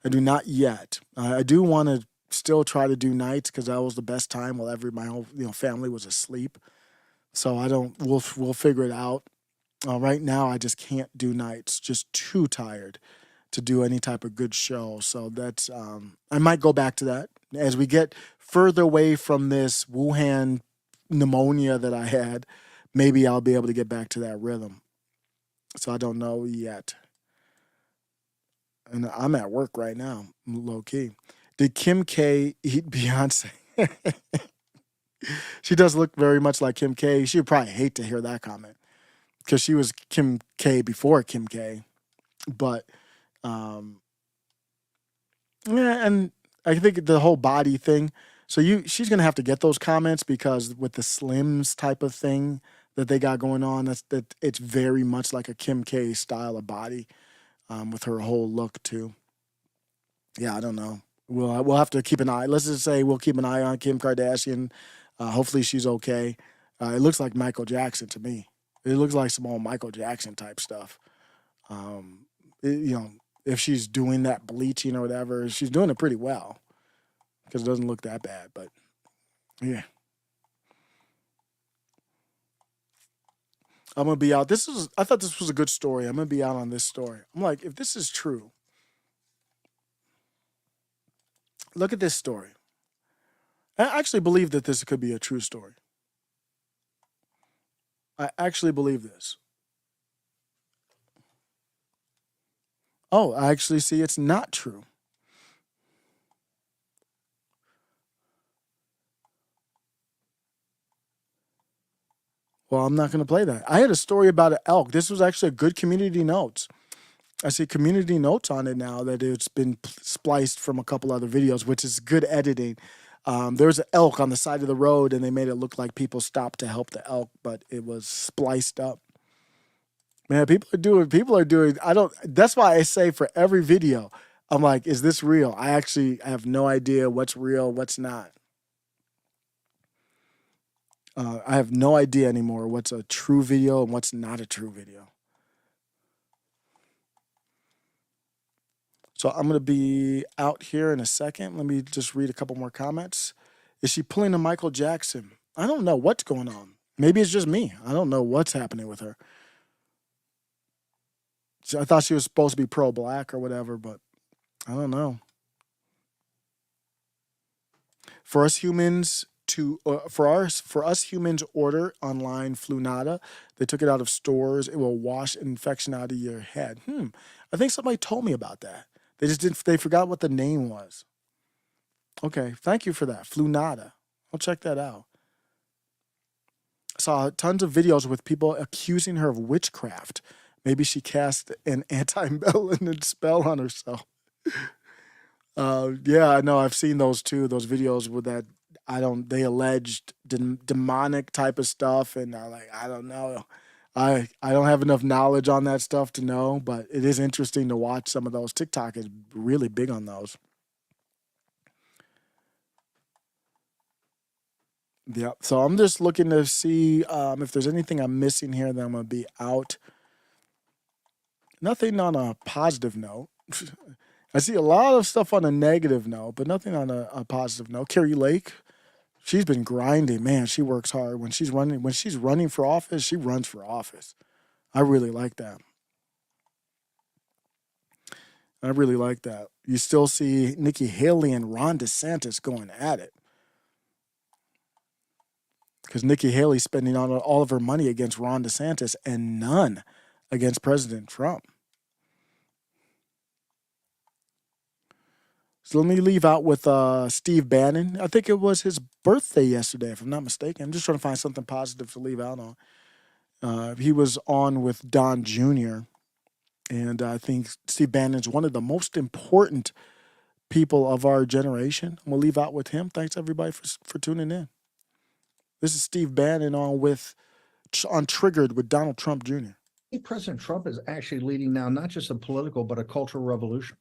Speaker 2: I do not yet. I do want to still try to do nights because that was the best time while my whole family was asleep. So we'll figure it out. Right now, I just can't do nights. Just too tired to do any type of good show. So that's, I might go back to that. As we get further away from this Wuhan pneumonia that I had, maybe I'll be able to get back to that rhythm. So I don't know yet. And I'm at work right now, low key. Did Kim K eat Beyonce? She does look very much like Kim K. She would probably hate to hear that comment because she was Kim K before Kim K. But yeah, and I think the whole body thing. So she's gonna have to get those comments because with the Slims type of thing that they got going on, that it's very much like a Kim K style of body, with her whole look too. Yeah, I don't know. We'll have to keep an eye. Let's just say we'll keep an eye on Kim Kardashian. Hopefully she's okay. It looks like Michael Jackson to me. It looks like some old Michael Jackson type stuff. If she's doing that bleaching or whatever, she's doing it pretty well because it doesn't look that bad. But yeah, I'm gonna be out. I thought this was a good story. I'm gonna be out on this story. I'm like, if this is true, look at this story. I actually believe that this could be a true story. I actually believe this. Oh, I actually see it's not true. Well, I'm not going to play that. I had a story about an elk. This was actually a good community notes. I see community notes on it now that it's been spliced from a couple other videos, which is good editing. There's an elk on the side of the road, and they made it look like people stopped to help the elk, but it was spliced up. Man, people are doing, that's why I say for every video, I'm like, is this real? I have no idea what's real, what's not. I have no idea anymore what's a true video and what's not a true video. So I'm going to be out here in a second. Let me just read a couple more comments. Is she pulling a Michael Jackson? I don't know what's going on. Maybe it's just me. I don't know what's happening with her. So I thought she was supposed to be pro-black or whatever, but I don't know. For us humans order online Flunada. They took it out of stores. It will wash infection out of your head. I think somebody told me about that. They forgot what the name was. Okay, thank you for that. Flunada. I'll check that out. I saw tons of videos with people accusing her of witchcraft. Maybe she cast an anti-melanin spell on herself. Yeah, I know. I've seen those too. Those videos with that. They alleged demonic type of stuff, and I don't know. I don't have enough knowledge on that stuff to know, but it is interesting to watch some of those. TikTok is really big on those. Yeah, so I'm just looking to see if there's anything I'm missing here, then I'm going to be out. Nothing on a positive note. I see a lot of stuff on a negative note, but nothing on a positive note. Carrie Lake, she's been grinding. Man, she works hard. When she's running for office, she runs for office. I really like that. You still see Nikki Haley and Ron DeSantis going at it. Because Nikki Haley's spending all of her money against Ron DeSantis and none against President Trump. So let me leave out with Steve Bannon. I think it was his birthday yesterday, if I'm not mistaken. I'm just trying to find something positive to leave out on. He was on with Don Jr., and I think Steve Bannon's one of the most important people of our generation. We'll leave out with him. Thanks, everybody, for tuning in. This is Steve Bannon on Triggered with Donald Trump Jr.
Speaker 16: President Trump is actually leading now not just a political, but a cultural revolution.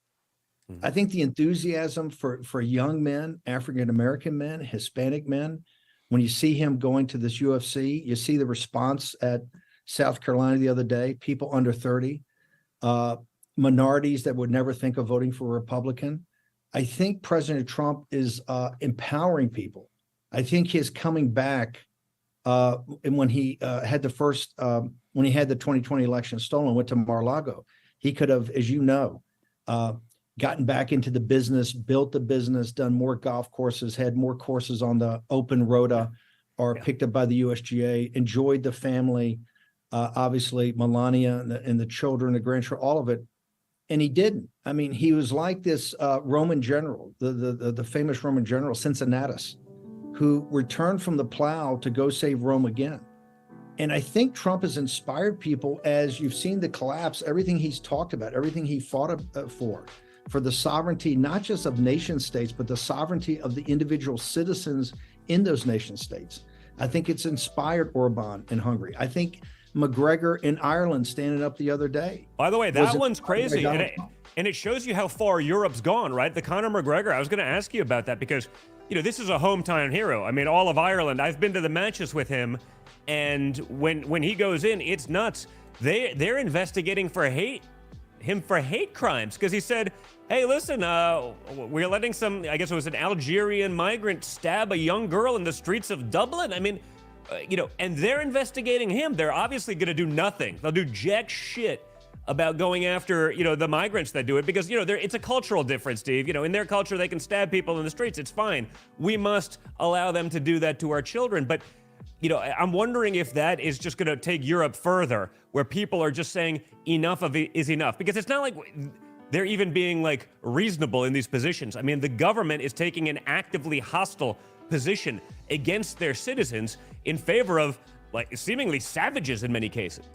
Speaker 16: I think the enthusiasm for young men, African-American men, Hispanic men, when you see him going to this UFC, you see the response at South Carolina the other day, people under 30, minorities that would never think of voting for a Republican. I think President Trump is empowering people. I think his coming back, and when he had the 2020 election stolen, went to Mar-a-Lago, he could have, as you know, gotten back into the business, built the business, done more golf courses, had more courses on the open rota or picked up by the USGA, enjoyed the family, obviously Melania and the children, the grandchildren, all of it. And he didn't. I mean, he was like this Roman general, the famous Roman general Cincinnatus, who returned from the plow to go save Rome again. And I think Trump has inspired people, as you've seen the collapse, everything he's talked about, everything he fought for the sovereignty, not just of nation states, but the sovereignty of the individual citizens in those nation states. I think it's inspired Orban in Hungary. I think McGregor in Ireland standing up the other day.
Speaker 17: By the way, that one's crazy. And it shows you how far Europe's gone, right? The Conor McGregor, I was going to ask you about that because, you know, this is a hometown hero. I mean, all of Ireland, I've been to the matches with him. And when he goes in, it's nuts. They're investigating him for hate crimes because he said, hey, listen, we're letting some, I guess it was an Algerian migrant stab a young girl in the streets of Dublin. I mean, you know, and they're investigating him. They're obviously going to do nothing. They'll do jack shit about going after, you know, the migrants that do it because, you know, it's a cultural difference, Steve. You know, in their culture, they can stab people in the streets. It's fine. We must allow them to do that to our children. But, you know, I'm wondering if that is just going to take Europe further, where people are just saying enough of it is enough. Because it's not like they're even being, like, reasonable in these positions. I mean, the government is taking an actively hostile position against their citizens in favor of, like, seemingly savages in many cases.